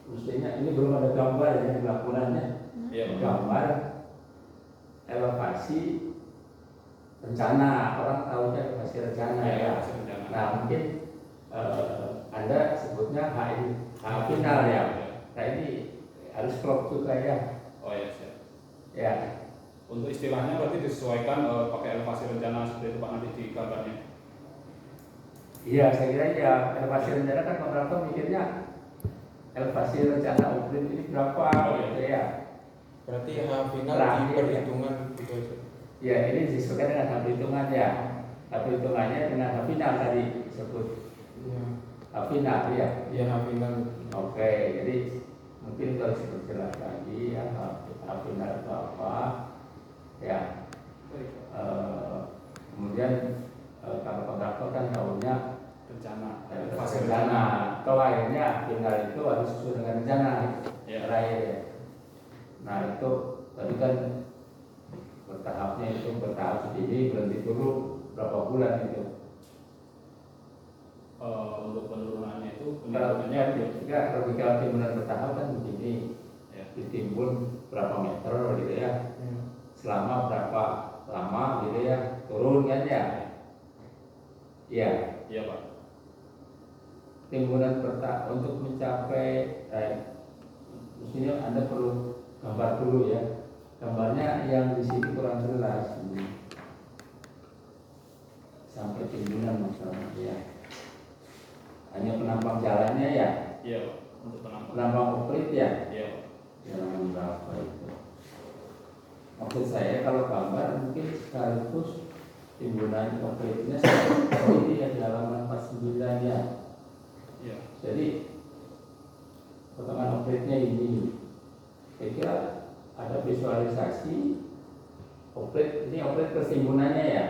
mestinya ini belum ada gambar ya di laporannya. Iya Pak. Gambar elevasi rencana, orang tahunya elevasi rencana Iya, ya. elevasi rencana. Nah mungkin Anda sebutnya hak final ya. Nah ini harus crop juga ya. Oh ya siap. Ya. Untuk istilahnya berarti disesuaikan pakai elevasi rencana seperti itu Pak nanti di gambarnya. Iya, saya kira ya elevasi rencana kan kontraktor mikirnya elevasi rencana upgrade ini berapa gitu ya. Berarti H final Terakhir, di perhitungan gitu aja. Ya ini disesuaikan dengan hal hitungan ya. Hal hitungannya dengan hal final tadi disebut Iya. hal final ya. Iya H final. Oke, jadi mungkin kalau diperjelas lagi ya hal final itu apa ya. Kemudian kalau kontraktor kan tahunya Rencana, elevasi rencana. Kalau akhirnya final itu harus sesuai dengan rencana Ya. terakhir ya. Nah itu tadi kan bertahapnya itu bertahap segini berhenti dulu berapa bulan itu. Untuk penurunannya itu Kalau penurunannya ya logika timbunan bertahap kan begini, ya. ditimbun berapa meter gitu ya, Iya. selama berapa lama gitu ya, turun kan ya. Iya, Iya Pak. timbunan bertahap untuk mencapai mestinya Anda perlu gambar dulu ya. Gambarnya yang di sini kurang jelas ini. Sampai timbunan masalahnya ya. Hanya penampang jalannya ya, Iya Pak. Untuk penampang. penampang konkret ya. Iya Pak. Jalan berapa itu? Maksud saya kalau gambar mungkin sekaligus timbunan konkretnya seperti ini ya di halaman 49 ya. Iya. Jadi potongan konkretnya ini. Saya kira ada visualisasi konkret, ini konkret ketimbunannya ya.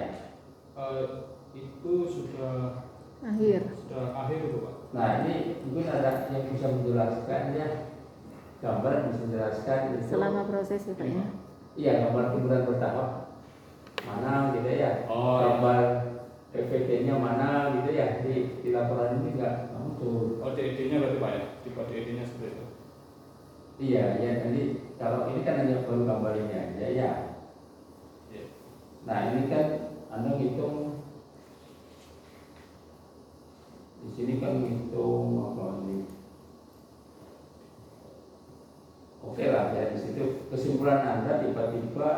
Itu sudah Akhir. akhir itu Pak. Nah ini mungkin ada yang bisa menjelaskan ya, gambar yang bisa menjelaskan itu. Selama proses ya Pak ya. Iya, gambar timbunan bertahap mana gitu ya. Oh, iya. Gambar PPT-nya mana gitu ya. Di laporan ini nggak muncul. Oh DED-nya berarti Pak ya? Tipe DED-nya seperti itu. Iya, ya nanti kalau ini kan hanya baru gambar ini aja ya. Iya. Nah ini kan Anda hitung di sini kan hitung apa ini? Oke lah ya di situ kesimpulan Anda tiba-tiba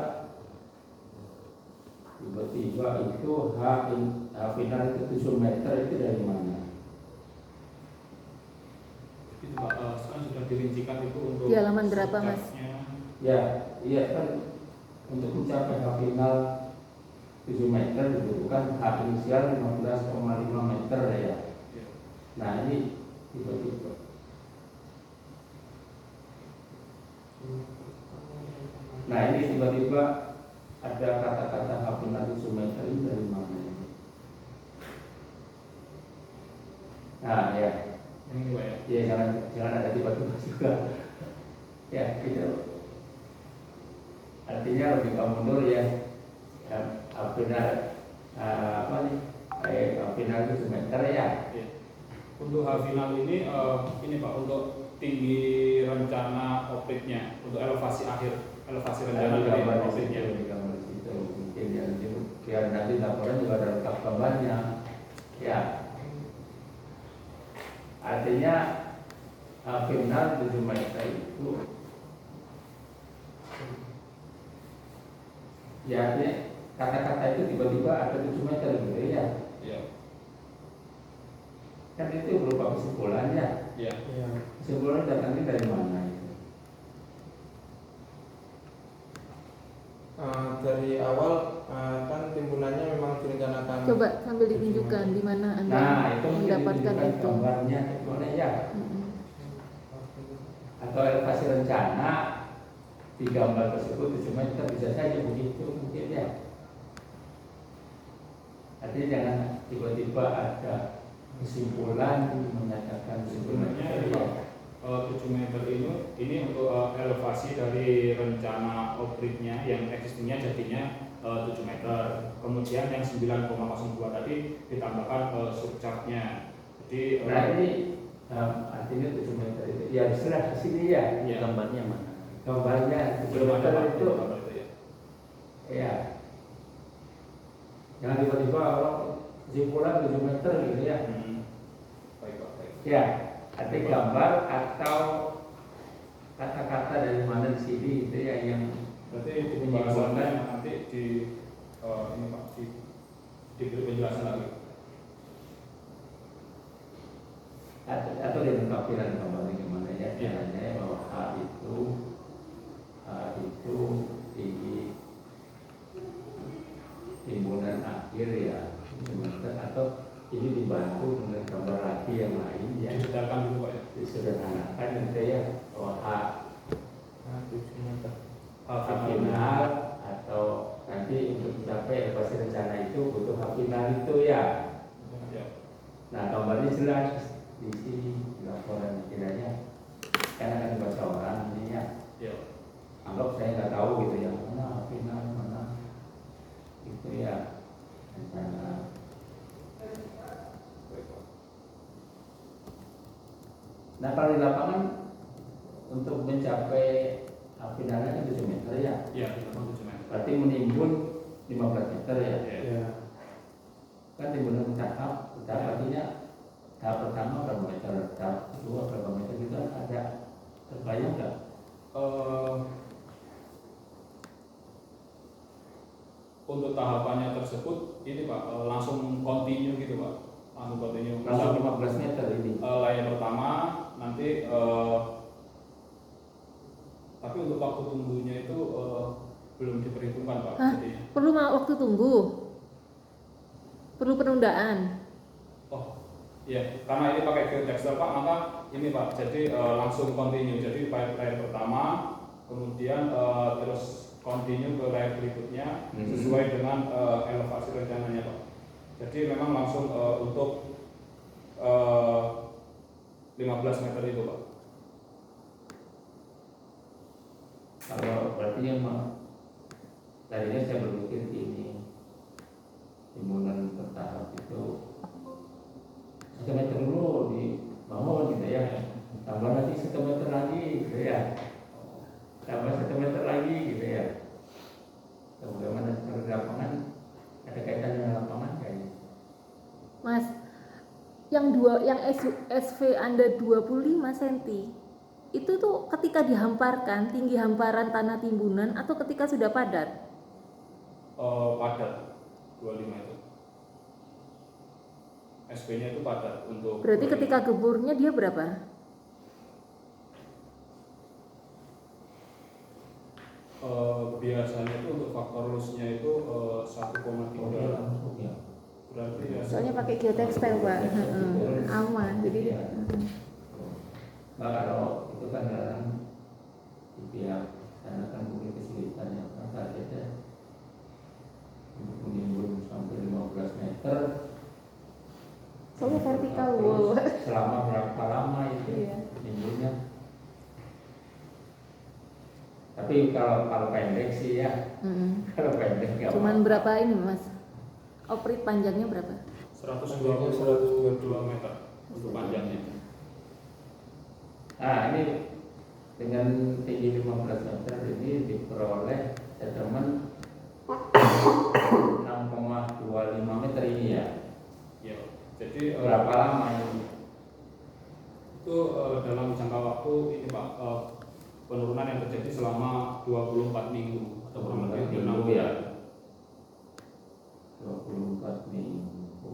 itu H final itu 7 meter itu dari mana? Itu Pak, sekarang sudah dirincikan itu untuk Di halaman berapa, Mas? surcharge-nya. Ya, iya kan untuk mencapai H final 7 meter dibutuhkan H inisial 15,5 meter ya. Iya. Nah ini tiba-tiba ada kata-kata H final 7 meter ini dari mana? Nah ya, Ini Pak ya. ya jangan ada tiba-tiba juga. Ya gitu. Artinya logika mundur ya. Final apa nih? Final 7 meter ya. Iya. Untuk H final ini Pak untuk tinggi rencana operate-nya untuk elevasi akhir, elevasi rencana dari operate-nya. Di gambar situ mungkin ya biar nanti laporan juga ada lengkap gambarnya. Ya. Artinya final 7 meter itu ya artinya kata-kata itu tiba-tiba ada 7 meter gitu ya. Iya. Kan itu berupa kesimpulannya. Iya. Iya. Kesimpulannya datangnya dari mana itu? Dari awal kan timbunannya memang direncanakan. Coba sambil ditunjukkan di mana Anda Nah, itu mungkin mendapatkan ditunjukkan itu. gambarnya gimana ya? Mm-mm. Atau elevasi rencana di gambar tersebut 7 meter bisa saja begitu mungkin ya. Artinya jangan tiba-tiba ada kesimpulan menyatakan 7 Sebenarnya meter ya. 7 meter ini untuk elevasi dari rencana operate-nya yang existingnya jadinya 7 meter. Kemudian yang 9,02 tadi ditambahkan surcharge-nya. Jadi Nah ini artinya 7 meter itu ya sudah di sini ya. ya, Gambarnya mana? Gambarnya 7 belum ada Pak, meter itu gambar itu ya. ya. Jangan tiba-tiba orang kesimpulan 7 meter gitu ya. Baik Pak, baik. Ya, arti gambar atau kata-kata dari mana di sini itu ya yang Berarti di pembahasannya nanti di ini Pak, diberi penjelasan lagi. Atau dilengkapi dan kembali gimana ya caranya bahwa H itu tinggi timbunan akhir ya semester, atau ini dibantu dengan gambar lagi yang lain ya, Disederhanakan dulu Pak ya. disederhanakan gitu ya, bahwa H 7 meter. final atau nanti untuk mencapai elevasi rencana itu butuh H final itu ya. Ya. Nah gambarnya jelas di sini di laporan kiranya, karena kan dibaca orang ini ya. Ya. Anggap saya nggak tahu gitu yang mana final mana itu ya rencana. Baik Pak. Nah kalau di lapangan untuk mencapai finalnya kan 7 meter ya, Iya, di lapangan 7 meter. berarti menimbun 15 meter ya. Ya. Kan timbunan tahap artinya tahap pertama berapa meter, tahap kedua berapa meter, itu ada terbayang nggak? Untuk tahapannya tersebut ini Pak langsung continue gitu Pak, langsung continue. Langsung 15 meter ini. Layer pertama nanti tapi untuk waktu tunggunya itu belum diperhitungkan Pak. Hah? Jadi Perlu waktu tunggu? Perlu penundaan? oh iya, karena ini pakai geotextile Pak, maka ini Pak jadi langsung continue. Jadi layer pertama kemudian terus continue ke layer berikutnya sesuai dengan elevasi rencananya Pak. Jadi memang langsung untuk 15 meter itu Pak. Kalau berarti yang tadinya saya berpikir gini, timbunan bertahap itu 1 meter dulu di bawah gitu ya, tambah nanti 1 meter lagi gitu ya, tambah 1 meter lagi gitu ya. Bagaimana seperti lapangan, ada kaitan dengan lapangan kayaknya. Mas, yang SV Anda 25 cm itu tuh ketika dihamparkan tinggi hamparan tanah timbunan atau ketika sudah padat? Padat 25 itu. SP-nya itu padat untuk. Berarti ketika geburnya dia berapa? Biasanya itu untuk faktor loss-nya itu 1,3. Ya. Berarti ya. Soalnya pakai geotextile Pak. Aman. Jadi Nah, kalau itu kan dalam di pihak sana kan mungkin kesulitan ya, targetnya untuk menimbun sampai 15 meter. soalnya vertikal Terus wow. selama berapa lama itu Iya. menimbunnya? Tapi kalau pendek sih ya, kalau pendek nggak Cuman apa-apa. berapa ini Mas? Oprit panjangnya berapa? 122 meter untuk panjangnya. Nah ini dengan tinggi 15 meter ini diperoleh settlement 6,25 meter ini ya. Ya. Jadi Berapa lama ini? itu dalam jangka waktu ini Pak penurunan yang terjadi selama 24 minggu atau kurang lebih 6 bulan. 24 minggu,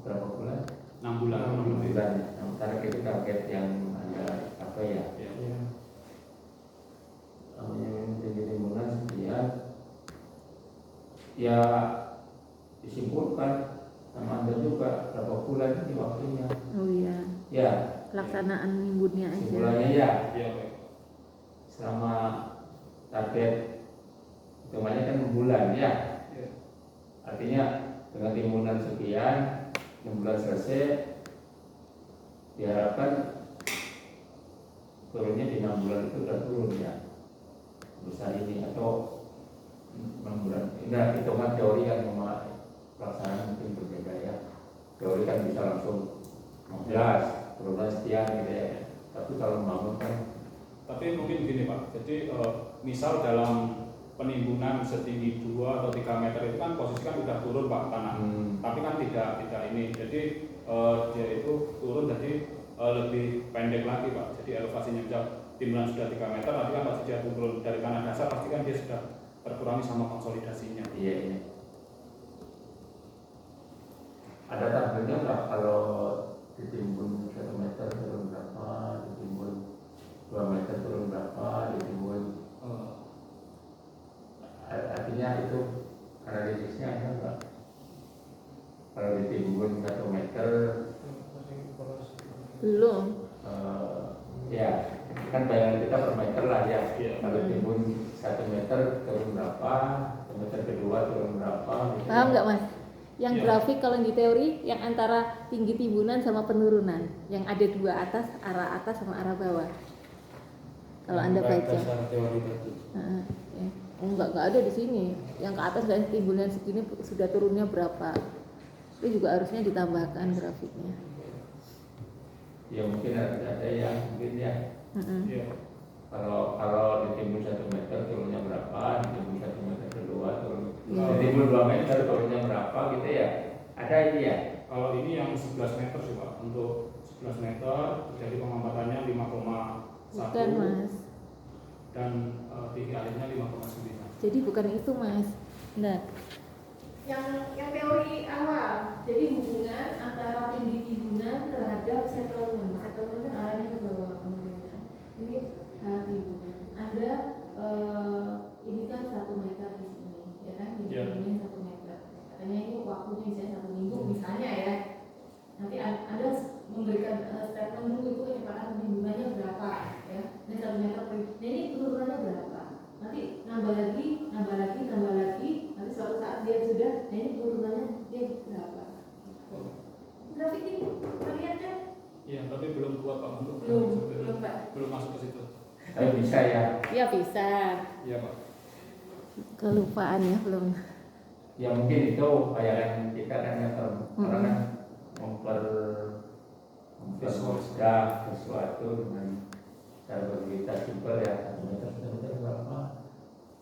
berapa bulan? 6 bulan kurang 6 lebih. bulan. Sementara itu target yang ada apa ya? Ya. Namanya tinggi timbunan sekian. Ya disimpulkan sama Anda juga berapa bulan ini waktunya. Oh iya. Ya. Pelaksanaan nimbunnya aja. Simpulannya ya. Ya baik. Selama target hitungannya kan 6 bulan ya. Ya. Artinya dengan timbunan sekian 6 bulan selesai, diharapkan turunnya di 6 bulan itu sudah turun ya besar ini, atau 6 bulan. Nah hitungan teori kan sama pelaksanaan mungkin berbeda ya. Teori kan bisa langsung 15 turunan sekian gitu ya, tapi kalau membangun kan. Tapi mungkin gini Pak, jadi misal dalam penimbunan setinggi 2 atau 3 meter itu kan posisi kan udah turun Pak tanah, tapi kan tidak ini, jadi dia itu turun jadi lebih pendek lagi Pak, jadi elevasinya misal timbunan sudah 3 meter, nanti kan pasti dia turun dari tanah dasar, pasti kan dia sudah terkurangi sama konsolidasinya. Iya, iya. Ada tabelnya nggak kalau ditimbun 1 meter turun berapa, ditimbun 2 meter turun berapa, ditimbun artinya itu analisisnya ada nggak? Kalau ditimbun 1 meter Belum. ya kan bayangan kita per meter lah ya. Iya. Kalau timbun 1 meter turun berapa, 1 meter kedua turun berapa gitu. Paham nggak Mas? Yang Iya. grafik kalau di teori yang antara tinggi timbunan sama penurunan, yang ada dua arah atas sama arah bawah. Kalau Anda baca. Dasar teori tadi. Ya. Oh, enggak ada di sini. Yang ke atas dan timbunan segini sudah turunnya berapa. Itu juga harusnya ditambahkan grafiknya. Ya mungkin ada yang mungkin ya. Iya. Kalau ditimbun 1 meter turunnya berapa, ditimbun 1 meter kedua turun, Iya. ditimbun 2 meter turunnya berapa gitu ya. Ada ini ya. Kalau ini yang 11 meter sih Pak, untuk 11 meter terjadi pengambatannya 5,1 Bukan Mas. dan tinggi airnya 5,9. Jadi bukan itu Mas. Nah, yang teori awal. Jadi hubungan antara tinggi timbunan terhadap settlement. Settlement kan arahnya ke bawah kemudian. Ini timbunan. Ada ini kan 1 meter di sini, ya kan? Iya. Timbunan 1 meter. Katanya ini waktunya misalnya 1 minggu misalnya ya. Nanti Anda memberikan statement dulu itu kecepatan timbunannya berapa, ya? Ini 1 meter per. Nah ini penurunannya berapa? Nanti nambah lagi. Nanti suatu saat dia sudah, nah ini penurunannya dia berapa? Grafik ini terlihat kan? Iya, tapi belum kuat Pak untuk Belum Pak. belum masuk ke situ. Tapi bisa ya. Ya bisa. Iya Pak. Kelupaan ya belum. Ya mungkin itu bayangan kita kan yang orang kan mempermudah sesuatu dengan cara bercerita simpel ya. 1 meter berapa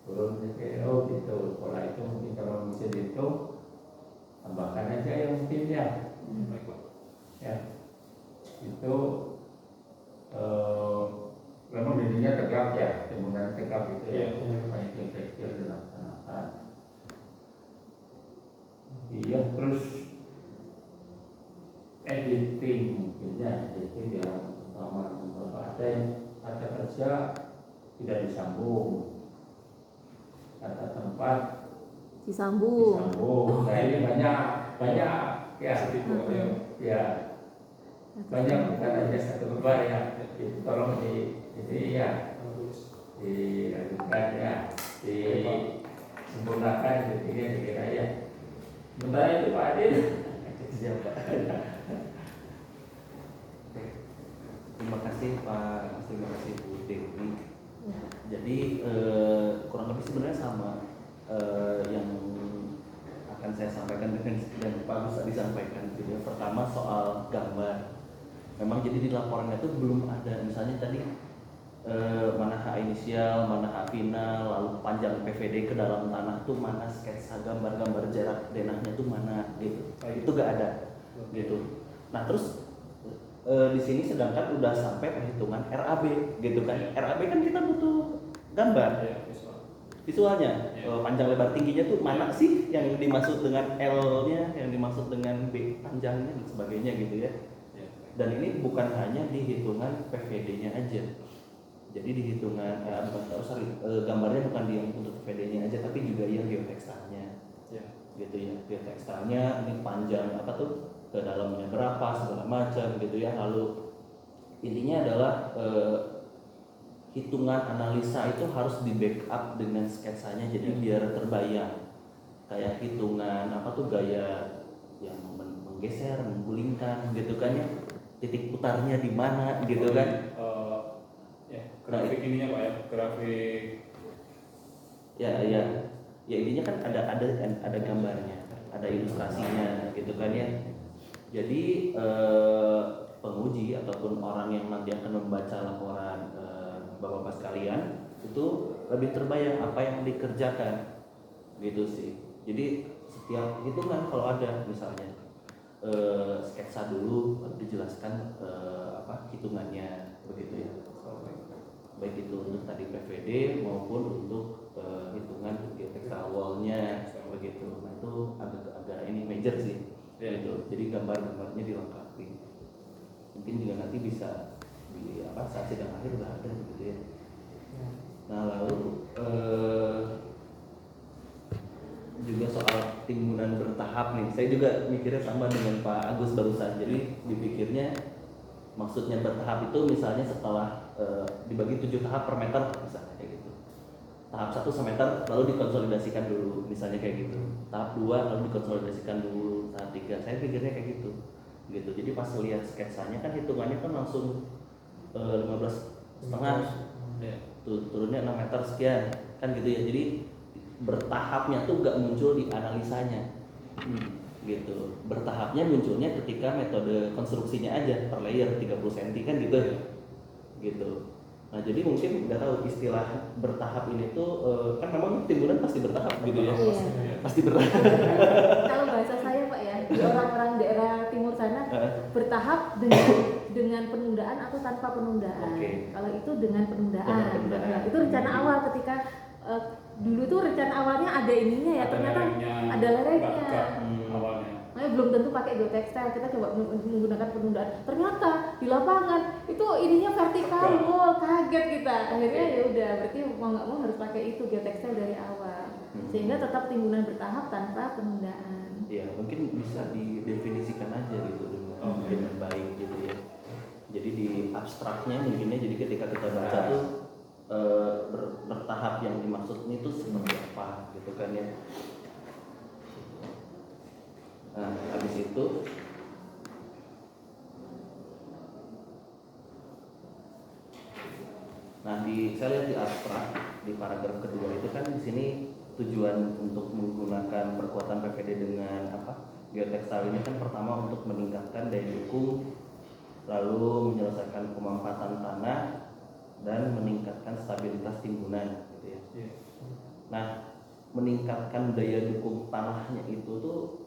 turun gitu. Pola itu mungkin kalau bisa itu tambahkan aja yang mungkin ya. Baik Pak. Ya itu memang dirinya tegap ya, timbunan tegap itu ya. Banyak yang kecil dilaksanakan. Iya, terus editing mungkin ya, editing yang utama ada yang kata kerja tidak disambung, kata tempat Disambung. disambung. Nah ini banyak ya, ya banyak bukan aja satu lebar ya. Itu tolong ini ya dilakukan ya, disempurnakan gitu ya kira ya. Sementara itu Pak Adil. Siapa? Terima kasih Pak, terima kasih Bu Dewi. Jadi kurang lebih sebenarnya sama yang akan saya sampaikan dengan yang Pak bisa disampaikan. Jadi pertama soal gambar. Memang jadi di laporannya itu belum ada misalnya tadi mana H inisial, mana H final, lalu panjang PVD ke dalam tanah tuh mana, sketsa gambar-gambar jarak denahnya tuh mana gitu. Itu gak ada gitu. Nah terus di sini sedangkan udah sampai perhitungan RAB gitu kan. RAB kan kita butuh gambar visualnya, panjang lebar tingginya tuh mana sih yang dimaksud dengan L-nya, yang dimaksud dengan B panjangnya dan sebagainya gitu ya. Dan ini bukan hanya di hitungan PVD-nya aja. Jadi di hitungan gambarnya bukan di yang untuk PVD-nya aja, tapi juga yang geotekstilnya. Gitu ya, geotekstilnya ini panjang apa tuh, ke dalamnya berapa segala macam gitu ya. Lalu intinya adalah hitungan analisa itu harus di backup dengan sketsanya, jadi biar terbayang kayak hitungan apa tuh gaya yang menggeser, menggulingkan gitu kan ya, titik putarnya di mana gitu kan. Grafik ininya Pak ya, grafik ya intinya kan ada gambarnya, ada ilustrasinya gitu kan ya. Jadi penguji ataupun orang yang nanti akan membaca laporan bapak-bapak sekalian itu lebih terbayang apa yang dikerjakan gitu sih. Jadi setiap hitungan kalau ada misalnya sketsa dulu baru dijelaskan apa hitungannya begitu ya. Baik itu untuk tadi PVD maupun untuk hitungan gitu. Nah itu agak ini major sih gitu. Jadi gambar-gambarnya dilengkapi. Mungkin juga nanti bisa di saat sidang akhir udah ada gitu ya. Nah lalu juga soal timbunan bertahap nih, saya juga mikirnya sama dengan Pak Agus barusan. Jadi dipikirnya maksudnya bertahap itu misalnya setelah dibagi 7 tahap per meter misalnya kayak gitu. Tahap 1 semeter lalu dikonsolidasikan dulu misalnya kayak gitu. Tahap 2 lalu dikonsolidasikan dulu. Tahap 3 saya pikirnya kayak gitu. Jadi pas lihat sketsanya kan hitungannya kan langsung 15,5 turunnya 6 meter sekian kan gitu ya. Jadi bertahapnya tuh gak muncul di analisanya gitu. Bertahapnya munculnya ketika metode konstruksinya aja per layer 30 cm kan gitu gitu. Nah jadi mungkin nggak tahu istilah bertahap ini tuh kan memang timbunan pasti bertahap gitu ya. Pasti bertahap. Kalau bahasa saya Pak ya, di orang-orang daerah timur sana bertahap dengan penundaan atau tanpa penundaan. Kalau itu dengan penundaan. Nah, itu rencana awal ketika dulu tuh rencana awalnya ada ininya ya, ternyata ada lerengnya. Awalnya. Nah, belum tentu pakai geotekstil, kita coba menggunakan penundaan. Ternyata di lapangan itu ininya vertikal, wow, kaget kita. Akhirnya ya udah, berarti mau nggak mau harus pakai itu geotekstil dari awal, sehingga tetap timbunan bertahap tanpa penundaan. Ya mungkin bisa didefinisikan aja gitu dengan baik gitu ya. Jadi di abstraknya mungkinnya, jadi ketika kita baca tuh bertahap yang dimaksud ini tuh seperti apa gitu kan ya. Nah, habis itu saya lihat di abstrak di paragraf kedua itu kan di sini tujuan untuk menggunakan perkuatan PVD dengan geotekstil ini kan pertama untuk meningkatkan daya dukung, lalu menyelesaikan pemanfaatan tanah dan meningkatkan stabilitas timbunan gitu ya. Nah, meningkatkan daya dukung tanahnya itu tuh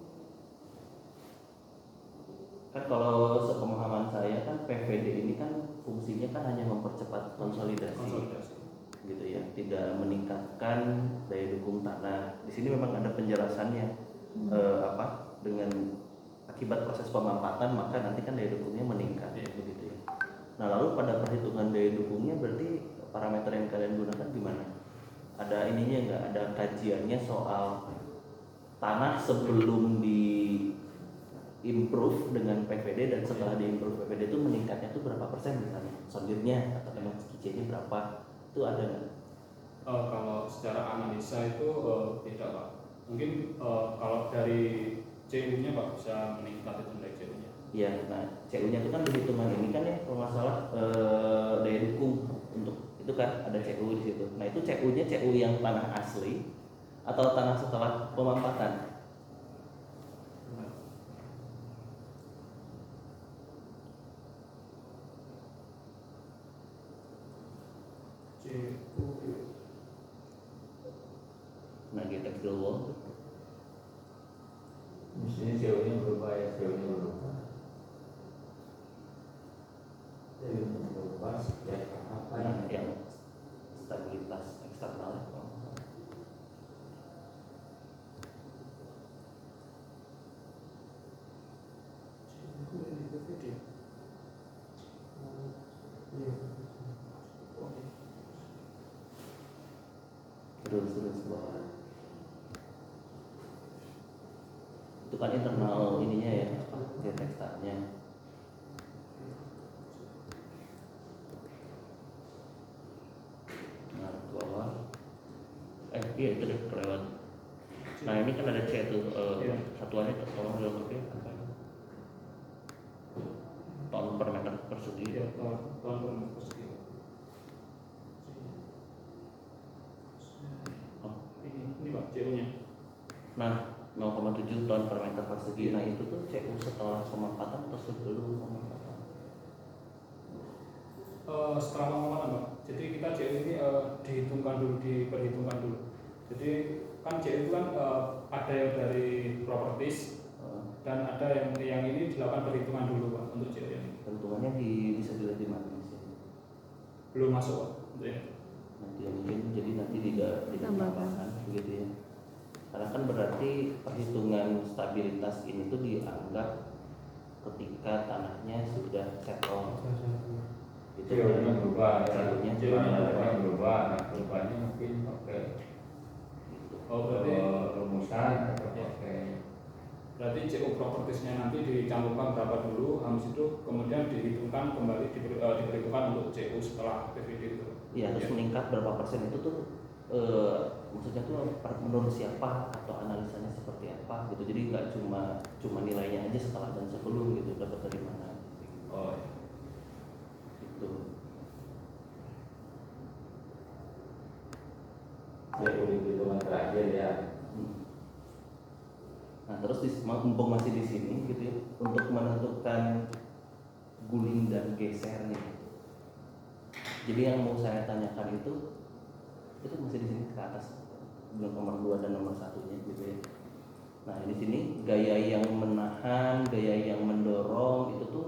kan kalau sepemahaman saya kan PVD ini kan fungsinya kan hanya mempercepat konsolidasi. Gitu ya, tidak meningkatkan daya dukung tanah. Di sini memang ada penjelasannya dengan akibat proses pemampatan maka nanti kan daya dukungnya meningkat begitu ya. Nah lalu pada perhitungan daya dukungnya berarti parameter yang kalian gunakan gimana? Ada ininya nggak? Ada kajiannya soal tanah sebelum di improve dengan PVD dan setelah di improve PVD itu meningkatnya tuh berapa persen misalnya? Sondirnya atau memang skicenya berapa? Itu ada nggak? Kalau secara analisa itu tidak Pak. Mungkin kalau dari CU-nya Pak bisa meningkat itu dari CU-nya. Iya, nah CU-nya itu kan perhitungan ini kan ya kalau nggak salah daya dukung untuk itu kan ada CU di situ. Nah itu CU-nya CU yang tanah asli atau tanah setelah pemampatan? Nah geotextile wall Mestinya CO-nya berubah ya, CO-nya berubah. Jadi berubah setiap apa yang stabilitas eksternal. Terus bawah. Itu kan internal ininya ya, geotekstilnya. Nah, bawah. Iya itu deh kelewat. Nah ini kan ada C tuh, satuannya tolong dilengkapi apa? Ton per meter persegi. Ton per meter persegi. Ini Pak CU-nya. Nah 0,7 ton per meter persegi. Nah itu tuh CU setelah pemampatan atau sebelum pemampatan? Setelah pemampatan Pak. Jadi kita CU ini diperhitungkan dulu. Jadi kan CU itu kan ada yang dari properties dan ada yang ini dilakukan perhitungan dulu Pak untuk CU ini. Perhitungannya bisa dilihat di mana sih? Belum masuk Pak. Nanti mungkin jadi nanti tidak ditambahkan begitu ya. Karena kan berarti perhitungan stabilitas ini tuh dianggap ketika tanahnya sudah settle. Itu Teorinya berubah, teorinya berubah. Nah, perubahannya mungkin pakai Oh berarti rumusan atau pakai berarti CO propertiesnya nanti dicantumkan berapa dulu, habis itu kemudian dihitungkan kembali diperhitungkan untuk CO setelah PVD itu. Iya, terus meningkat berapa persen itu tuh maksudnya tuh menurut siapa atau analisanya seperti apa gitu. Jadi nggak cuma nilainya aja setelah dan sebelum gitu dapat dari mana. Oh Gitu. ya hitungan terakhir ya. Nah terus mumpung masih di sini gitu ya, untuk menentukan guling dan gesernya. Jadi yang mau saya tanyakan itu masih di sini ke atas, belum nomor 2 dan nomor 1-nya gitu ya. Nah di sini gaya yang menahan, gaya yang mendorong itu tuh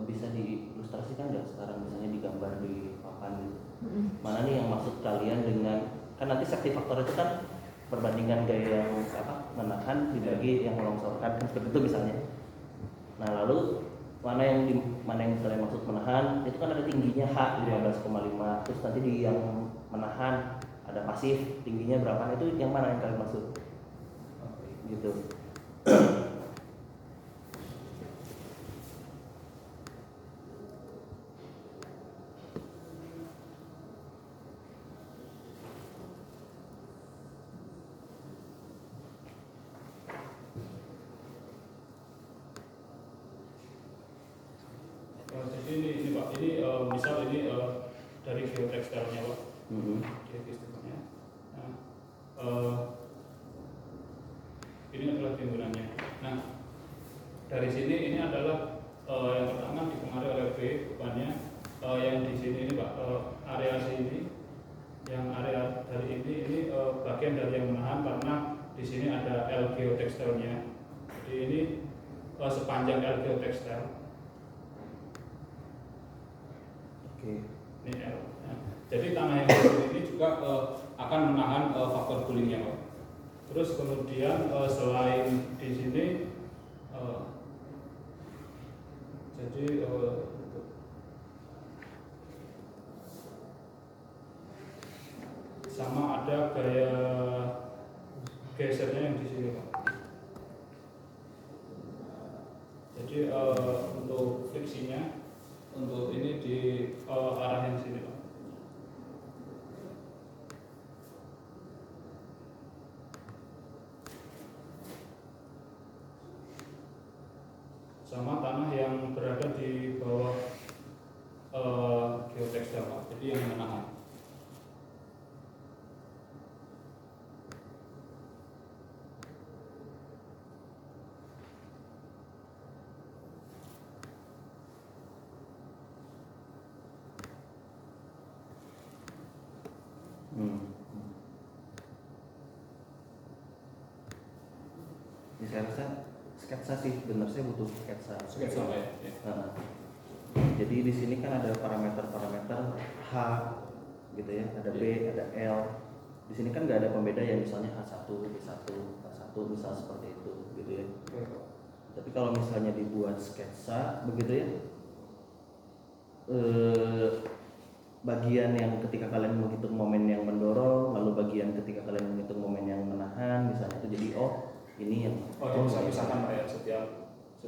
bisa diilustrasikan nggak sekarang misalnya digambar di papan gitu. Mana nih yang maksud kalian dengan, kan nanti safety factor itu kan perbandingan gaya yang menahan dibagi yang melongsorkan kan seperti itu misalnya. Nah lalu mana yang kalian maksud menahan itu kan ada tingginya H 15,5, terus nanti di yang menahan ada pasif tingginya berapa, itu yang mana yang kalian maksud gitu. Jadi ini Pak, ini misal ini dari geotekstilnya Pak. Geotekstilnya. Nah, ini adalah timbunannya. Nah, dari sini ini adalah yang pertama dipengaruhi oleh B bebannya. Yang di sini ini Pak, area sini, yang area dari ini bagian dari yang menahan karena di sini ada L geotekstilnya. Jadi ini sepanjang L geotekstil. Ini L. Ya. Jadi tanah yang seperti ini juga akan menahan faktor gulingnya, Pak. Terus kemudian selain di sini, jadi sama ada gaya gesernya yang di sini, Pak. Jadi untuk friksinya untuk ini di arah yang sini Pak. Sama tanah yang berada di bawah geotekstil Pak. Jadi yang menahan. Ini saya rasa sketsa sih, benar saya butuh sketsa. Sketsa ya. Nah, jadi di sini kan ada parameter-parameter H gitu ya, ada B, ada L. Di sini kan nggak ada pembeda ya, misalnya H1, B1, H1 misal seperti itu gitu ya. Tapi kalau misalnya dibuat sketsa begitu ya, bagian yang ketika kalian menghitung momen yang mendorong, lalu bagian ketika kalian menghitung momen yang menahan, misalnya itu jadi ini yang bisa misalkan Pak ya setiap.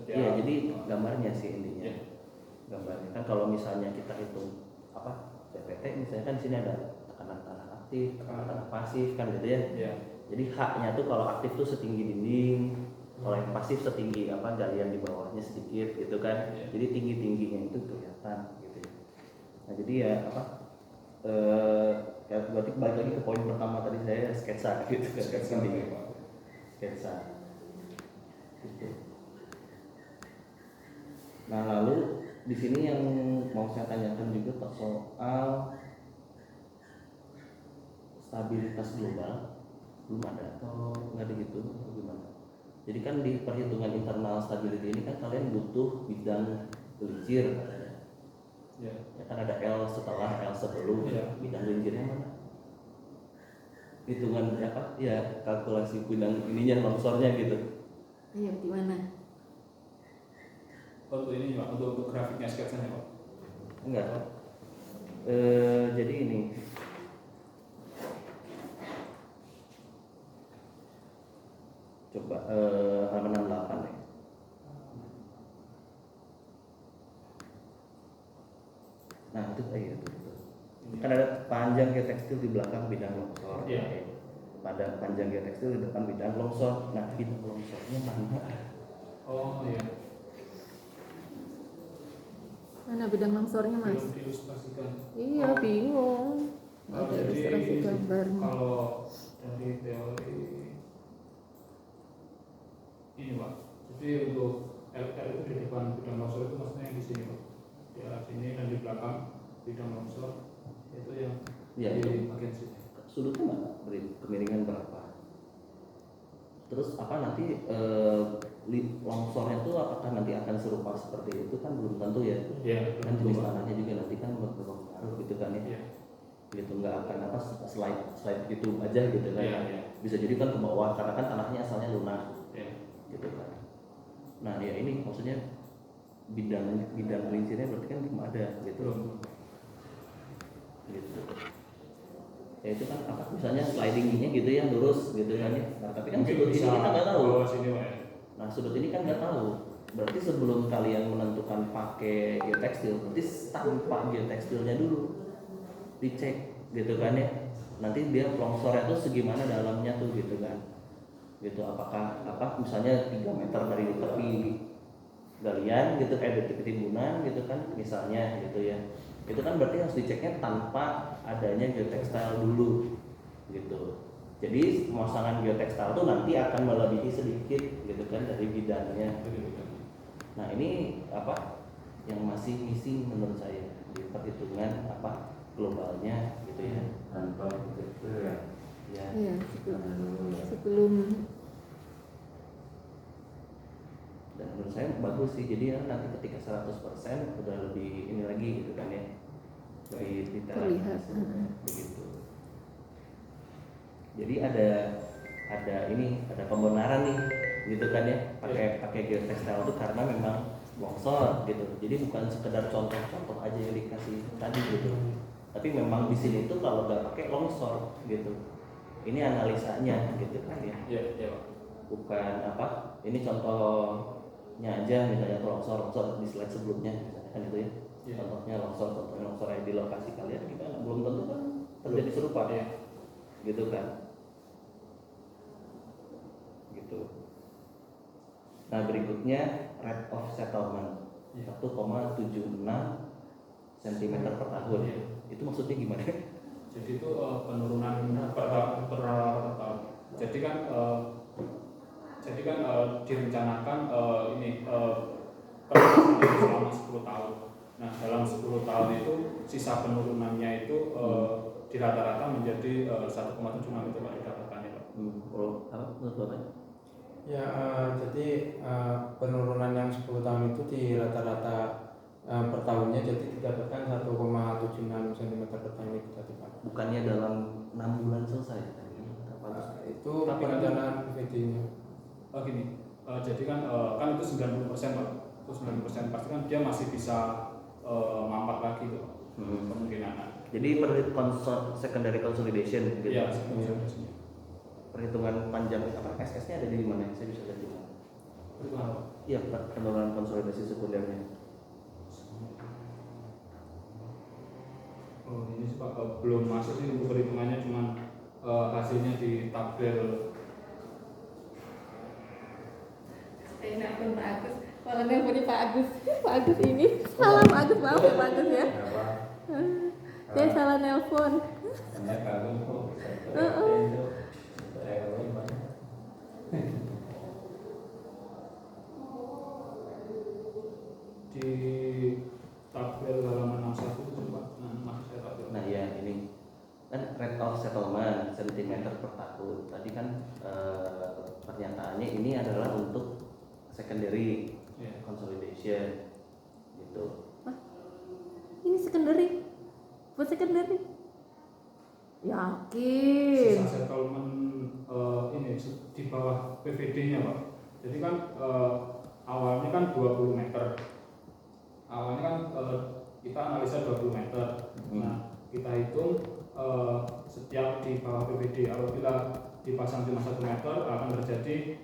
Iya, jadi gambarnya sih intinya. Gambarnya kan kalau misalnya kita hitung PPT misalnya kan di sini ada tekanan tanah aktif, tekanan tanah pasif kan gitu ya. Jadi H-nya tuh kalau aktif tuh setinggi dinding, kalau yang pasif setinggi galian di bawahnya sedikit gitu kan. Jadi tinggi-tingginya itu kelihatan gitu ya. Nah, jadi ya berarti balik lagi ke poin pertama tadi saya sketsa gitu. Sketsa. Gitu. Nah, lalu di sini yang mau saya tanyakan juga Pak soal stabilitas global, belum ada atau nggak ada gitu atau gimana? Jadi kan di perhitungan internal stability ini kan kalian butuh bidang gelincir katanya. Ya kan ada L setelah L sebelum, bidang gelincirnya mana? hitungan apa ya, kalkulasi bidang ininya longsornya gitu. Ayo gimana? Untuk ini Pak, untuk grafiknya sketsanya Pak. Enggak. Jadi ini coba halaman 68 ya. Nah itu iya itu. Kan ada panjang geotekstil di belakang bidang longsor. Iya. Pada panjang geotekstil di depan bidang longsor. Nah bidang longsornya mana? Oh iya. Mana bidang longsornya Mas? Belum diilustrasikan. Iya bingung. Ada Jadi ilustrasi gambarnya. kalau dari teori ini Pak, jadi untuk LR itu di depan bidang longsor itu maksudnya yang di sini Pak, di arah sini, dan di belakang bidang longsor itu yang Ya di itu bagian sini. sudutnya mana? Kemiringan berapa? Terus apa nanti longsornya itu apakah nanti akan serupa seperti itu kan belum tentu ya. Iya. Kan jenis tanahnya juga nanti kan berpengaruh gitu kan ya. Iya. Gitu nggak akan apa slide gitu aja gitu kan. Iya, iya. Bisa jadi kan ke bawah karena kan tanahnya asalnya lunak Iya. gitu kan. Nah ya ini maksudnya bidang rinciannya berarti kan belum ada gitu. Belum. Gitu. Ya itu kan apa misalnya slidingnya gitu ya lurus gitu kan ya. Nah tapi kan Mungkin sudut ini bisa kita nggak tahu. bawah sini Pak ya. Nah sudut ini kan nggak tahu. Berarti sebelum kalian menentukan pakai geotekstil, berarti tanpa geotekstilnya dulu dicek gitu kan ya. Nanti dia longsornya tuh segimana dalamnya tuh gitu kan. Gitu apakah apa misalnya 3 meter dari tepi galian gitu dari tepi timbunan gitu kan misalnya gitu ya. Itu kan berarti harus diceknya tanpa adanya geotekstil dulu gitu. Jadi pemasangan geotekstil itu nanti akan melebihi sedikit gitu kan dari bidangnya. Nah ini apa yang masih missing menurut saya di perhitungan apa globalnya gitu ya. Tanpa geotekstil ya. Ya. Iya, sebelum Dan menurut saya bagus sih, jadi ya nanti ketika 100% udah lebih ini lagi gitu kan ya, lebih detail terlihat. begitu. Jadi ada ini ada pembenaran nih gitu kan ya, pakai geotekstil itu karena memang longsor gitu. Jadi bukan sekedar contoh-contoh aja yang dikasih tadi gitu, tapi memang di sini tuh kalau nggak pakai longsor gitu, ini analisanya gitu kan ya. Iya, iya Pak. Bukan apa ini contohnya aja misalnya longsor di slide sebelumnya misalnya kan itu ya. Iya. Contohnya longsor yang di lokasi kalian gimana belum tentu kan terjadi serupa ya gitu kan gitu. Nah berikutnya rate of settlement 1,76 cm per tahun. Iya. Itu maksudnya gimana? Jadi itu penurunan per tahun. Jadi kan direncanakan ini penurunan selama 10 tahun. Nah dalam 10 tahun itu sisa penurunannya itu di rata-rata menjadi 1,76 itu Pak didapatkannya Pak. Kalau apa menurut Bapak? Ya, jadi penurunan yang 10 tahun itu di rata-rata per tahunnya jadi didapatkan 1,76 cm per tahun itu tadi Pak. Bukannya dalam 6 bulan selesai tadi? Itu Tapi kan- perencanaan PVD-nya. Oh gini, jadi kan itu 90% Pak. Itu 90% pasti kan dia masih bisa mampat lagi tuh kemungkinan. Jadi secondary consolidation gitu. Iya, Perhitungan panjang apa SS-nya ada di mana? Saya bisa lihat di mana? Iya, penurunan konsolidasi sekundernya. Oh ini sih Pak belum masuk sih untuk perhitungannya, cuman hasilnya di tabel. Enak pun Pak Agus. Kalau nelfonnya Pak Agus, Pak Agus ini salah Pak Agus, maaf ya Pak Agus ya. Saya salah nelpon. Hanya kagum kok. Di tabel halaman 61 itu Pak. Nah, masih saya tabel. Nah ya ini kan rate of settlement cm per tahun. Tadi kan pernyataannya ini adalah untuk secondary consolidation gitu. Ini secondary, buat secondary. Yakin. sisa settlement ini di bawah PVD-nya Pak. Jadi kan awalnya kan 20 meter. Awalnya kan kita analisa 20 meter. Nah, kita hitung setiap di bawah PVD apabila dipasang cuma 1 meter akan terjadi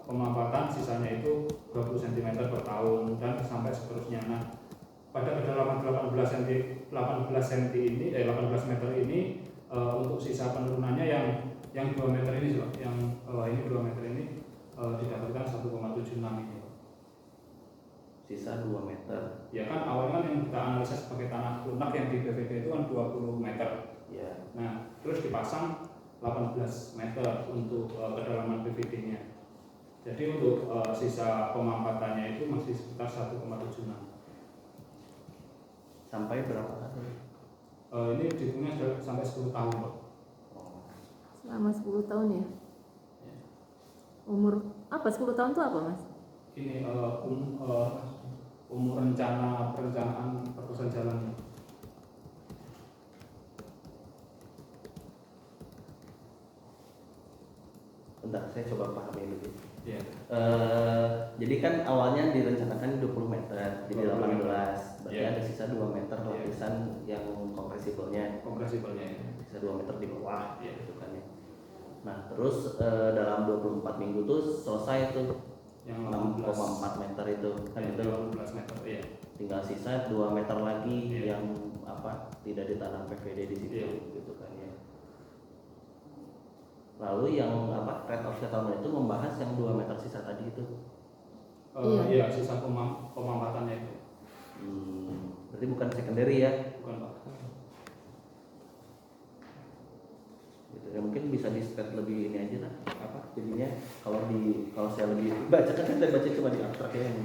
pemampatan sisanya itu 20 cm per tahun dan sampai seterusnya. Nah, pada kedalaman 18 meter ini untuk sisa penurunannya yang 2 meter ini Pak, yang ini 2 meter ini didapatkan 1,76 ini Pak. Sisa 2 meter. Ya kan awalnya kan yang kita analisa sebagai tanah lunak yang di PVD itu kan 20 meter. Ya. Nah, terus dipasang 18 meter untuk kedalaman PVD-nya. Jadi untuk sisa pemampatannya itu masih sekitar 1,76. Sampai berapa tahun? Ini dihitungnya sudah sampai 10 tahun Pak. Selama 10 tahun ya. Umur apa 10 tahun itu apa Mas? Ini umur perencanaan perluasan jalan. Bentar, saya coba pahami dulu. Ya. Jadi kan awalnya direncanakan 20 meter, jadi 20 18. meter. Berarti Ya. ada sisa 2 meter lapisan yang kompresibelnya. Kompresibelnya ya. Sisa 2 meter di bawah, Ya. gitu kan ya. Nah, terus dalam 24 minggu tuh selesai tuh Yang 6,4 meter itu kan itu 18 meter ya. tinggal sisa 2 meter lagi Iya. yang tidak ditanam PVD di situ, Iya. gitu kan ya. Lalu yang rate of settlement itu membahas yang 2 meter sisa tadi itu. Iya, sisa pemampatannya itu. Berarti bukan secondary ya. Bukan Pak. Gitu. Ya mungkin bisa di state lebih ini aja lah. Jadinya kalau saya lebih baca kan saya baca cuma di abstrak ya, yang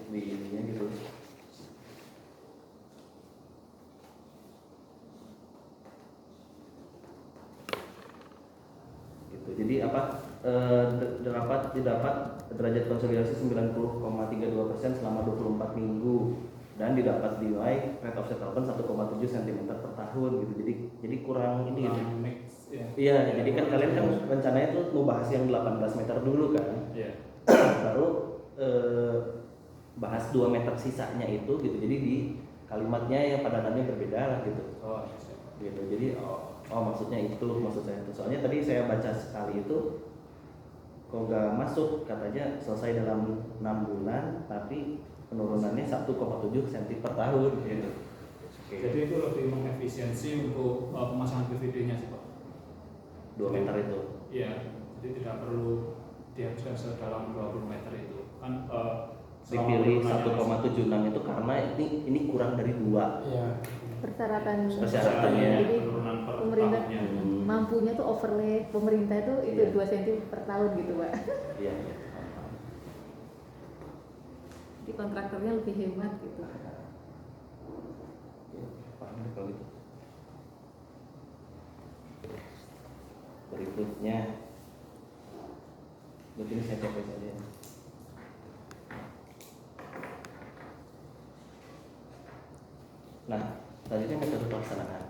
di ininya gitu. Gitu. Jadi didapat derajat konsolidasi 90,32% selama 24 minggu dan didapat nilai rate of settlement 1,7 cm per tahun gitu. Jadi kurang ini gitu. Mix ya. Iya, jadi kan kalian kan rencananya tuh mau bahas yang 18 meter dulu kan. Iya. Baru bahas 2 meter sisanya itu gitu. Jadi di kalimatnya yang padatannya berbeda lah gitu. Oh, Gitu. Jadi maksudnya itu maksud saya itu. Soalnya tadi saya baca sekali itu kok gak masuk, katanya selesai dalam 6 bulan tapi penurunannya 1,7 cm per tahun gitu. Jadi itu lebih mengefisiensi untuk pemasangan PVD-nya sih Pak. 2 meter itu. Iya, jadi tidak perlu dihabiskan sedalam 20 meter itu. Kan Dipilih 1,76 itu karena ini kurang dari 2. Iya. Persyaratannya. Jadi penurunan per pemerintah tahunnya. mampunya tuh overlay pemerintah itu Iya. 2 cm per tahun gitu Pak. Iya. Jadi kontraktornya lebih hemat gitu. Paham deh kalau gitu. Berikutnya, mungkin saya copy saja. Nah, selanjutnya metode pelaksanaan.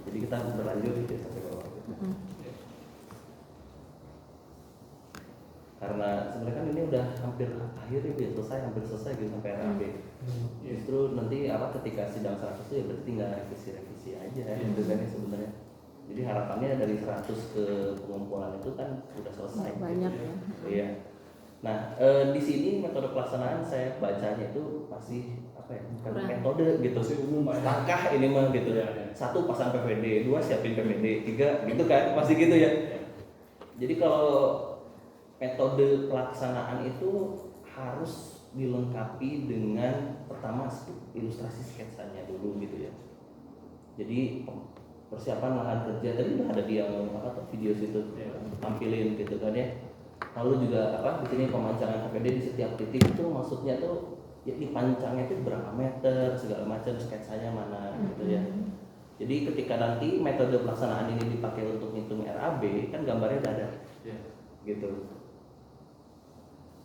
Jadi kita berlanjut gitu sampai bawah. Karena sebenarnya kan ini udah hampir akhir ya, hampir selesai gitu sampai RAB. Justru nanti ketika sidang 100 itu ya berarti tinggal revisi aja gitu kan ya sebenarnya. Jadi harapannya dari 100 ke pengumpulan itu kan udah selesai. Banyak gitu. ya. Iya. Nah, di sini metode pelaksanaan saya bacanya itu pasti bukan Kurang. metode gitu. Masih umum Pak. Langkah ini mah gitu. Iya, iya. 1 pasang PVD, 2 siapin PVD, 3 gitu kan, pasti gitu ya. Jadi kalau metode pelaksanaan itu harus dilengkapi dengan pertama ilustrasi sketsanya dulu gitu ya. Jadi persiapan lahan kerja tadi udah ada di yang video situ tampilin gitu kan ya. Lalu juga di sini pemancangan PVD di setiap titik itu maksudnya tuh ya dipancangnya itu berapa meter segala macam sketsanya mana gitu ya. Jadi ketika nanti metode pelaksanaan ini dipakai untuk hitung RAB kan gambarnya udah ada gitu.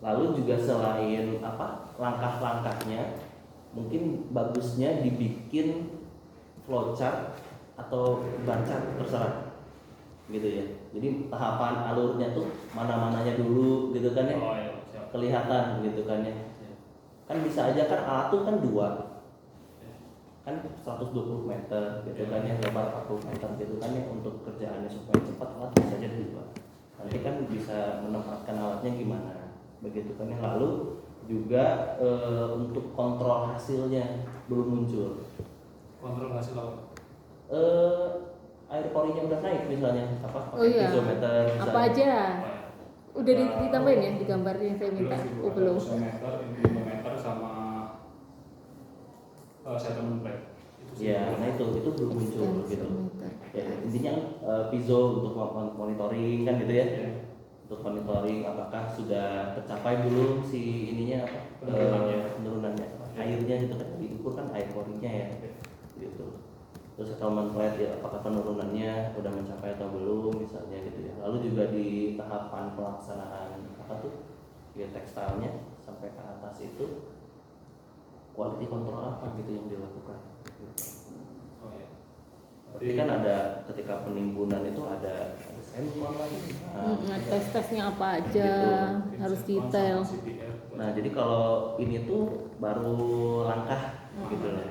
Lalu juga selain langkah-langkahnya mungkin bagusnya dibikin flowchart atau bar chart, terserah gitu ya. Jadi tahapan alurnya tuh mana-mananya dulu gitu kan ya, Oh ya, siap. kelihatan gitu kan ya. Kan bisa aja kan alat tuh kan dua, kan 120 meter gitu kan ya, lebar 40 meter gitu kan ya, untuk kerjaannya supaya cepat alat bisa aja dua. Nanti kan bisa menempatkan alatnya gimana begitu kan ya. Lalu juga untuk kontrol hasilnya belum muncul. Kontrol hasil apa? Air porinya udah naik misalnya apa Oh iya. piezometer Apa misalnya. aja? Oh, ya. Udah ditambahin ya di gambar yang saya minta? Belum, Oh belum. Piezometer, intimeter sama settlement plate. Ya, nah itu belum muncul gitu. Ya, intinya piezo untuk monitoring kan gitu ya. Ya. Untuk monitoring apakah sudah tercapai belum si ininya apa penurunannya airnya gitu kan, diukur kan air porinya ya gitu. Terus settlement plate ya, apakah penurunannya udah mencapai atau belum misalnya gitu ya. Lalu juga di tahapan pelaksanaan apa tuh ya, tekstilnya sampai ke atas itu quality control apa gitu yang dilakukan gitu. Oh ya. Berarti kan ada ketika penimbunan itu ada sampel lagi. Tes-tesnya apa aja Gitu. harus detail. Nah jadi kalau ini tuh baru langkah gitu loh,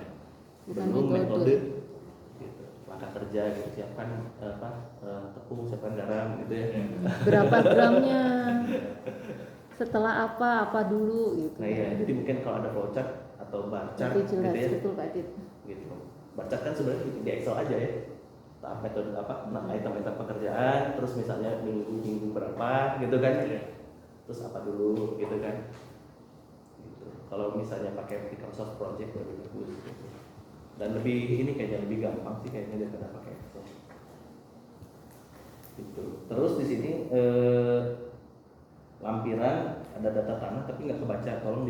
Bukan belum metode. metode gitu. Langkah kerja gitu, siapkan tepung, siapkan garam gitu ya. Berapa gramnya? Setelah apa dulu gitu. Nah ya, jadi mungkin kalau ada flowchart atau bar chart Lebih jelas, gitu ya, betul Pak Dit. gitu. Bar chart kan sebenarnya di Excel aja ya. Metode apa, item-item pekerjaan, terus misalnya minggu berapa gitu kan, terus apa dulu gitu kan. Gitu. Kalau misalnya pakai Microsoft Project lebih bagus gitu. Dan lebih ini kayaknya lebih gampang sih kayaknya daripada pakai Excel. Gitu. Terus di sini lampiran ada data tanah tapi nggak kebaca, tolong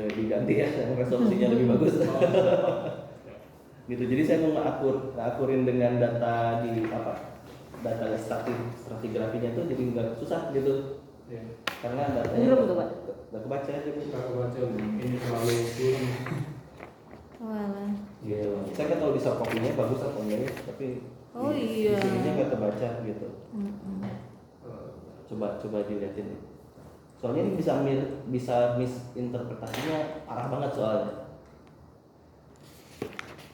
diganti ya, resolusinya lebih bagus. Gitu. Jadi saya mau ngakurin dengan data di apa, data stratigrafinya itu jadi nggak susah gitu. Ya. Karena datanya Belum tuh Pak. nggak kebaca aja gitu. Kita baca ini terlalu sulit. Walah. Gitu. Saya nggak tahu di soft copy-nya bagus atau enggak ya, tapi Oh di iya. sininya nggak kebaca gitu. Mm-mm. Coba dilihatin. Soalnya ini bisa misinterpretasinya parah banget soalnya.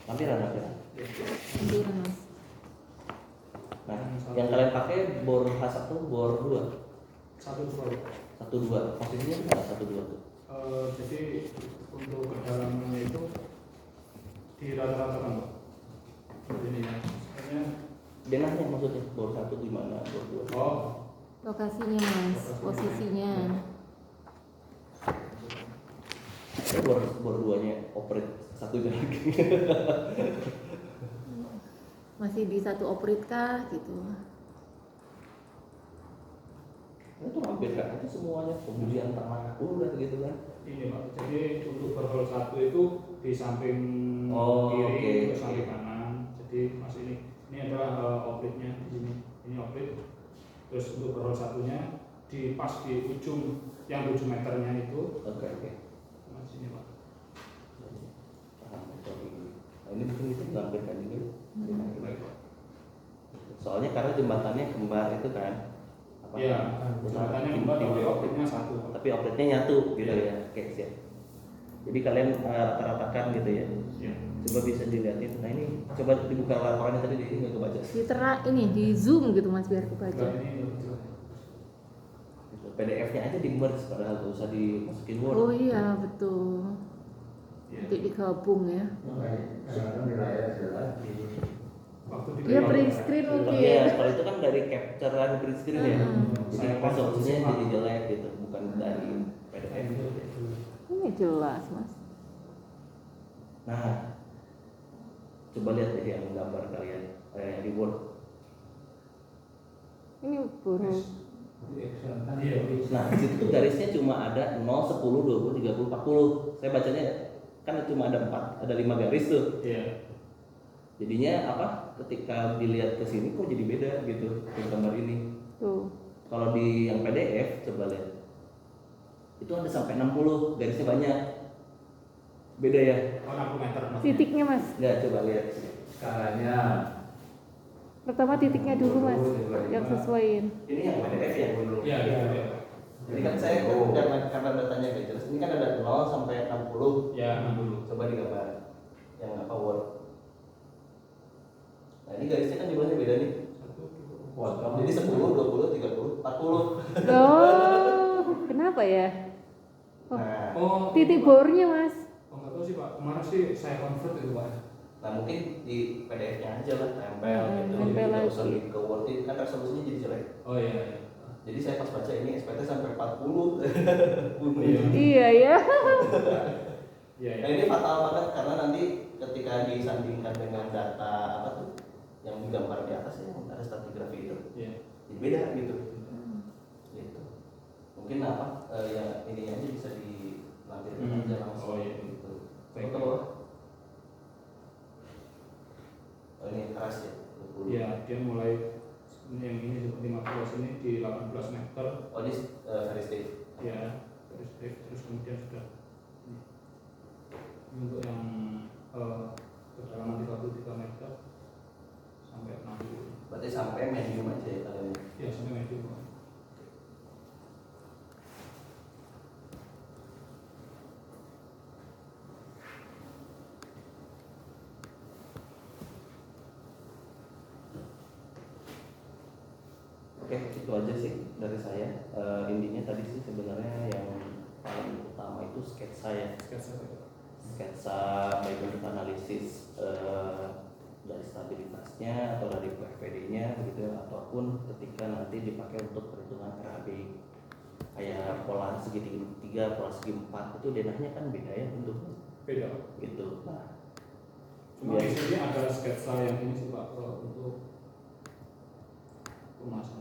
Lampiran. Ambil, Mas. Nah, yang kalian pakai bor H1, bor 2. 1-2. Posisinya mana 1 2 tuh? Jadi untuk kedalamannya itu di rata-ratakan Pak. Ini ya. Sebenarnya Denahnya maksudnya bor 1 di mana, bor 2. oh Lokasinya Mas, posisinya. Bor 2-nya operate satunya lagi. Masih di satu operate kah gitu. Itu hampir kan itu semuanya pembelian tanah udah gitu kan. ini Pak. Jadi untuk berhol 1 itu di samping Oh, kiri oke. ke samping kanan. Jadi Mas ini adalah operate-nya di sini. Ini operate. Terus untuk berhol 1-nya di pas di ujung yang 7 meternya itu. Oke. Mas ini Pak. Paham. Nah, ini mungkin bisa dilampirkan juga. Baik Pak. Soalnya karena jembatannya kembar itu kan. Apa? Iya, jembatannya kembar tapi operate-nya 1. Tapi operate-nya nyatu gitu ya. Oke, siap. Jadi kalian rata-ratakan gitu ya. Iya. Coba bisa dilihatin. Nah ini coba dibuka laporannya tadi ini nggak kebaca. Ini di zoom gitu Mas biar kebaca. Enggak, ini jelas. Gitu. PDF-nya aja di merge padahal nggak usah dimasukin Word. Oh iya betul. Iya. Nanti digabung ya. Waktu di Dia print screen mungkin. Iya, kalau itu kan dari capture print screen ya. Jadi Saya resolusinya pas- jadi jelek gitu, bukan dari PDF. Ini jelas Mas. Nah, coba lihat deh yang gambar kalian yang di Word. Ini burung. Iya. Nah, di situ tuh garisnya cuma ada 0, 10, 20, 30, 40. Saya bacanya kan cuma ada 4, ada 5 garis tuh. Iya. Jadinya apa? Ketika dilihat ke sini kok jadi beda gitu di gambar ini. Tuh. Kalau di yang PDF coba lihat. Itu ada sampai 60, garisnya banyak. Beda ya? Oh, 60 meter Mas. Titiknya Mas. Enggak, coba lihat. Skalanya Pertama titiknya dulu mas, yang sesuaiin. Ini yang PDF ya? Iya, iya. Jadi kan saya karena datanya gak jelas, ini kan ada 0 sampai 60. Ya, dulu. Coba digambar yang apa Word. Nah ini garisnya kan jumlahnya beda nih. Jadi 10, 20, 30, 40. Oh, kenapa ya? Nah, Titik bornya mas. Oh, nggak tahu sih Pak. Kemarin sih saya convert itu Pak. nah mungkin di PDF-nya aja lah tempel gitu. Tempel Jadi lagi. nggak usah ke Word ini kan resolusinya jadi jelek. Oh iya. Iya. Jadi saya pas baca ini SPT sampai 40. Iya. Iya ya. Iya. Nah ini fatal banget karena nanti ketika disandingkan dengan data apa tuh yang digambar di atas ya, ada stratigrafi itu, Iya. jadi beda gitu. Gitu. Mungkin apa ya ini aja bisa dilampirkan aja langsung. Oh iya. Gitu. Baik. Coba ke bawah. Oh ini keras ya. 20. Iya, dia mulai yang ini seperti 15 ini di 18 meter. Oh ini very stiff. Ya, terus kemudian sudah ini untuk yang kedalaman 33 meter sampai 60. Berarti sampai medium aja ya kalian. Ya, sampai medium. Oke, itu aja sih dari saya. Intinya tadi sih sebenarnya yang paling utama itu sketsa ya. Sketsa baik untuk analisis dari stabilitasnya atau dari PFPD-nya begitu ya, ataupun ketika nanti dipakai untuk perhitungan RAB kayak pola segitiga, pola segi 4 itu denahnya kan beda ya bentuknya Beda. gitu. Nah, Cuma di sini ada sketsa yang ini sih Pak untuk pemasangan.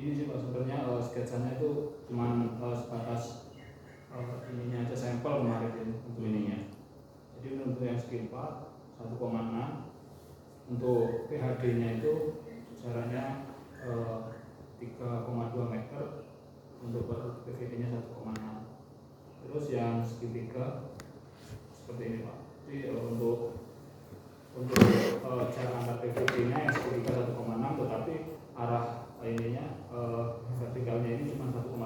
Ini sih Pak sebenarnya sketsanya itu cuman sebatas ininya aja sampel kemarin untuk ininya. Jadi untuk yang segi 4 1,6, untuk PHD-nya itu jaraknya 3,2 meter, untuk PVD-nya 1,6. Terus yang segi 3 seperti ini Pak. Jadi untuk jarak antar PVD-nya yang segi 3 1,6, tetapi arah ininya vertikalnya ini cuma 1,39.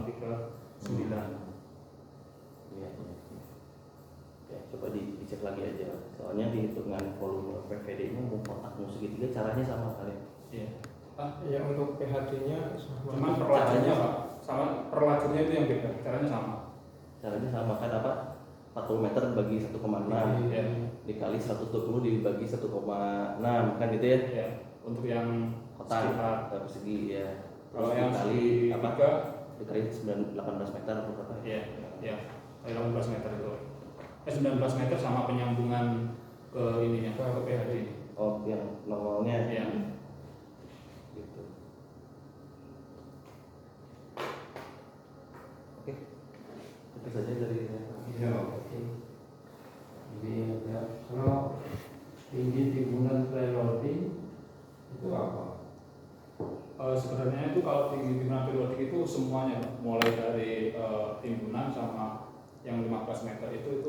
ya, coba dicek lagi aja. Soalnya di hitungan volume PVD-nya mau kotak mau segitiga caranya sama kali. Iya. Ya untuk PHD-nya Cuman perlajurnya Pak, sama perlajurnya itu yang beda, caranya sama. Caranya sama kan apa? 40 meter bagi 1,6 Iya. dikali 120 dibagi 1,6 kan gitu ya? Iya. Untuk yang Kotak sekitar. persegi ya. Kalau Terus yang dikali segi apa? 3, Dikali 18 meter atau berapa? iya, iya, 18 meter itu. 19 meter sama penyambungan ke ininya, ke PHD. Oh, yang normalnya. Iya. Gitu. Oke. Itu saja dari saya. Ya, oke. Jadi ya, kalau tinggi timbunan preloading itu apa? Sebenarnya itu kalau tinggi timbunan periodik itu semuanya, mulai dari timbunan sama yang 15 meter itu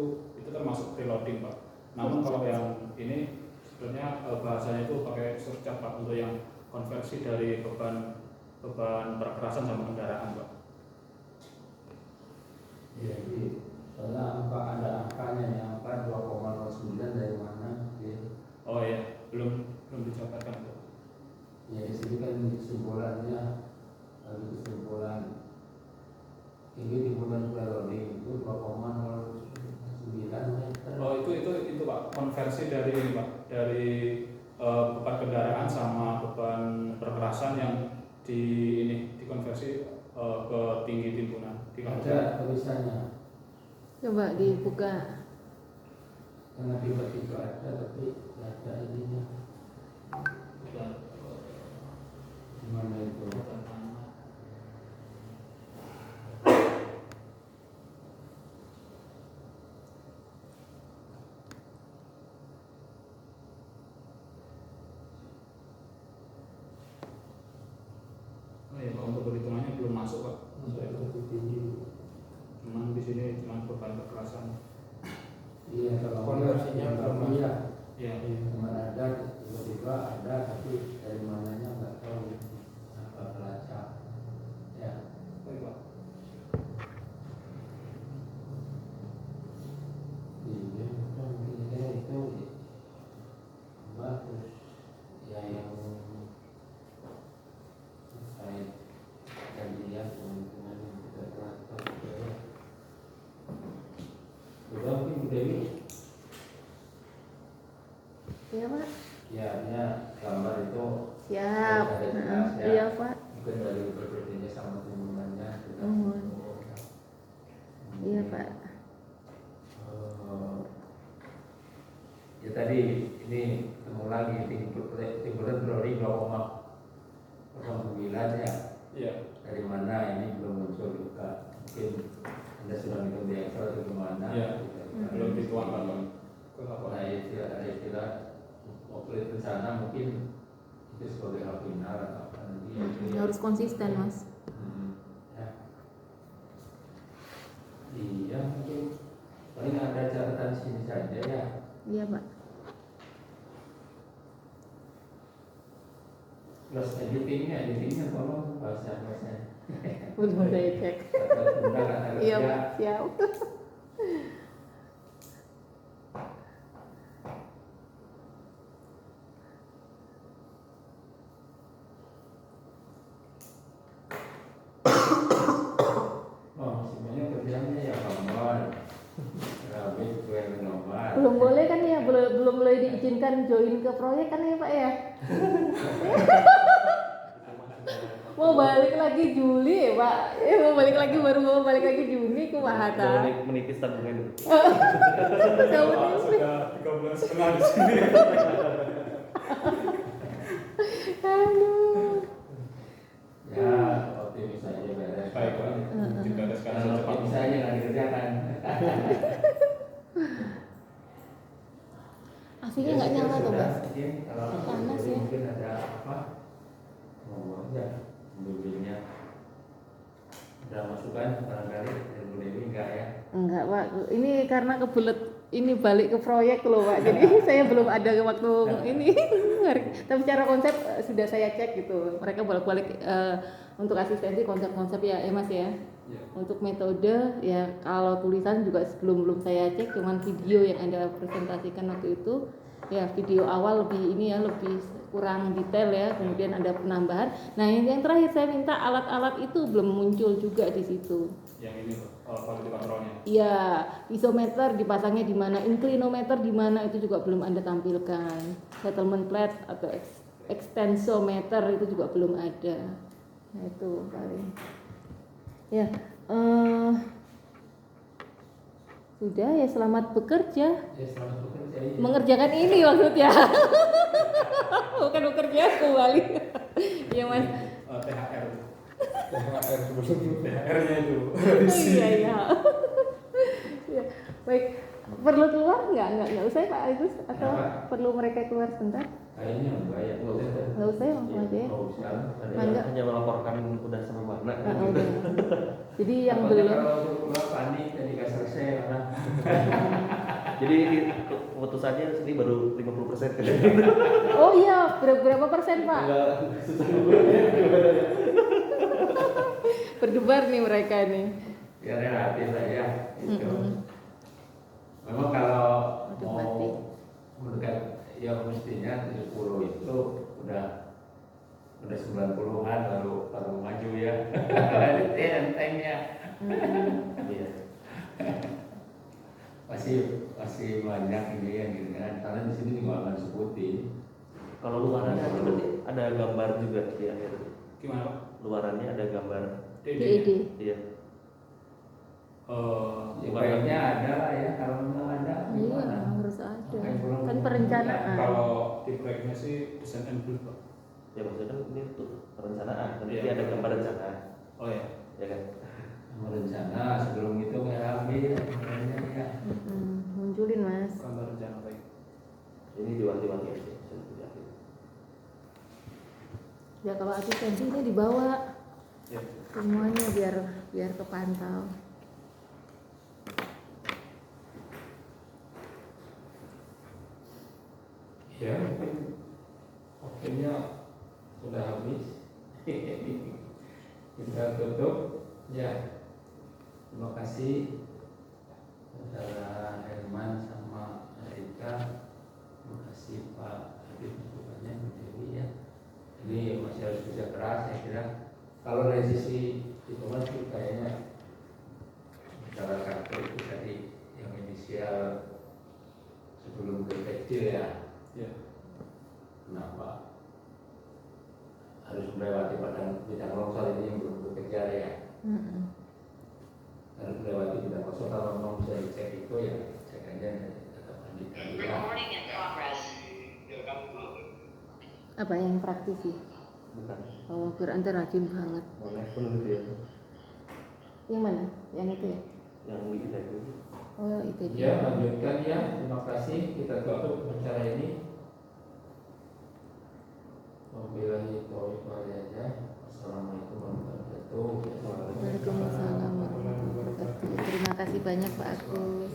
termasuk preloading Pak. Namun kalau yang ini sebenarnya bahasanya itu pakai surcharge Pak, untuk yang konversi dari beban perkerasan sama kendaraan Pak. Jadi soalnya ada angkanya ya, angka 2,09 dari mana? Oh iya, belum dicatatkan Pak. Ya di sini kan kesimpulannya ada kesimpulan tinggi timbunan preloading itu 2,09 meter. Oh itu Pak, konversi dari ini Pak, dari beban kendaraan sama beban perkerasan yang dikonversi ke tinggi timbunan. Ada tulisannya. Coba dibuka. Yang tiba-tiba ada tapi nggak ada ininya. Gimana itu? Oh ya, Pak, untuk perhitungannya belum masuk, Pak. Lebih tinggi. Cuman di sini cuma beban kekerasan. Iya, kalau Konversinya belum masuk. iya. Iya. Kemarin ada, tiba-tiba ada, tapi dari mananya nggak tahu. Apa pelacak? Ya. Baik, Pak. Iya, mungkin itu bagus. Ya yang terkait kajian kemungkinan yang kita telah tahu. Sudah mungkin Bu Dewi. Iya Pak. Ya, gambar itu Siap. ada jelas, ya. Iya Pak. Mungkin dari berbedanya sama timbulannya. Iya Pak. Ya tadi ini ketemu lagi timbulan Brori 2,09 ya. Iya. Dari mana ini belum muncul juga. Mungkin Anda sudah ngitung di Excel atau gimana? Iya. Belum dituangkan, Pak. Ke Nah, laporan. ada istilah waktu itu sana mungkin itu sebagai hal final atau apa nanti. Harus konsisten Mas. Ya. Iya mungkin paling ada catatan sini saja ya. Iya Pak. Plus editingnya tolong bahasa. Belum saya cek. Kata Iya kerja. Pak. Siap. Oh masih banyak kerjanya ya kawan. Rabit gue nomor. Belum boleh kan ya, belum boleh diizinkan join ke proyek kan ya Pak ya. Mau balik lagi Juli ya Pak. Mau balik lagi mau balik lagi Juni ke Mahata. Menipis tabungan. Pak, sudah 3 bulan setengah di sini. Aduh. Ya optimis aja beres. Baik, Pak. Juga ada sekarang Kalau secepat optimis aja nggak dikerjakan. Aslinya nggak nyala tuh Mas. Kalau Panas jadi ya. mungkin ada apa? Ngomong aja bimbingnya. Ada masukan barangkali dari Bu Dewi enggak ya? Enggak Pak, ini karena kebelet ini balik ke proyek loh Pak. Jadi saya belum ada waktu ini. Tapi secara konsep sudah saya cek gitu. Mereka bolak-balik untuk asistensi konsep-konsep ya Mas ya. Iya. Untuk metode ya kalau tulisan juga belum saya cek, cuman video yang Anda presentasikan waktu itu ya video awal lebih ini ya lebih kurang detail ya, kemudian ada penambahan. Nah yang terakhir saya minta alat-alat itu belum muncul juga di situ. Yang ini, Pak, quality controlnya. Iya, isometer dipasangnya di mana, inclinometer di mana itu juga belum Anda tampilkan. Settlement plate atau extensometer itu juga belum ada. Nah itu paling. Ya, sudah ya selamat bekerja. Ya selamat bekerja. Iya. Mengerjakan ini maksudnya. Bukan bekerja kembali. Iya Mas. THR. THR sebelum THR-nya itu. Oh iya iya. Ya, baik. Perlu keluar nggak usah Pak Agus atau Kenapa? perlu mereka keluar sebentar? Kayaknya enggak ya. Nggak usah ya langsung aja ya. Oh, sekarang ada Mangga. Hanya melaporkan udah sampai mana. Udah. Jadi yang Takutnya belum kalau untuk keluar panik tadi nggak selesai karena Jadi keputusannya sini baru 50%. Oh iya, berapa persen Pak? Berdebar nih mereka nih. ya relatif lah ya. Gitu. Mm-mm. Memang kalau Aduh, mau mati. mendekat yang mestinya 70 itu udah 90-an baru maju ya. Entengnya. Iya. Masih banyak ini yang gitu kan. Karena di sini juga akan disebutin. Kalau luarannya berarti ada gambar juga di akhir. Gimana, Pak? Luarannya ada gambar. DED. Iya. Sebaiknya ada lah ya, kalau memang ada Iya, gimana? harus ada. Makanya belum- Kan perencanaan. Kalau di proyeknya sih desain and build Pak. Ya maksudnya kan ini untuk perencanaan, nanti Iya. ada gambar rencana, Oh ya. ya kan? Rencana sebelum itu RAB sebenarnya ya. Munculin mas. Gambar rencana baik. Ini diwanti-wanti aja. Saya Ya kalau asistensi ini dibawa Ya. semuanya biar kepantau. Ya mungkin waktunya sudah habis. Kita tutup ya. Terima kasih saudara Herman sama Rika. Terima kasih Pak Habib masukannya Bu Dewi ya. Ini masih harus kerja keras saya kira. Kalau dari sisi hitungan sih kayaknya bicara kartu itu tadi yang inisial sebelum ke kecil ya. Ya. Kenapa harus melewati bidang longsor ini yang belum bekerja ya? Harus melewati bidang longsor, kalau mau bisa dicek itu ya cek aja data pendidikan ya. Recording in progress. Apa yang praktis sih? bukan Oh, berarti rajin banget. mau level gitu ya, Yang mana? Yang itu ya? yang di kita itu. Oh, itu Ya dia. lanjutkan ya. Terima kasih. Kita tutup acara ini. Wabillahi taufiq wal hidayah. Assalamualaikum warahmatullahi wabarakatuh. Waalaikumsalam warahmatullahi wabarakatuh. Terima kasih banyak Pak Agus.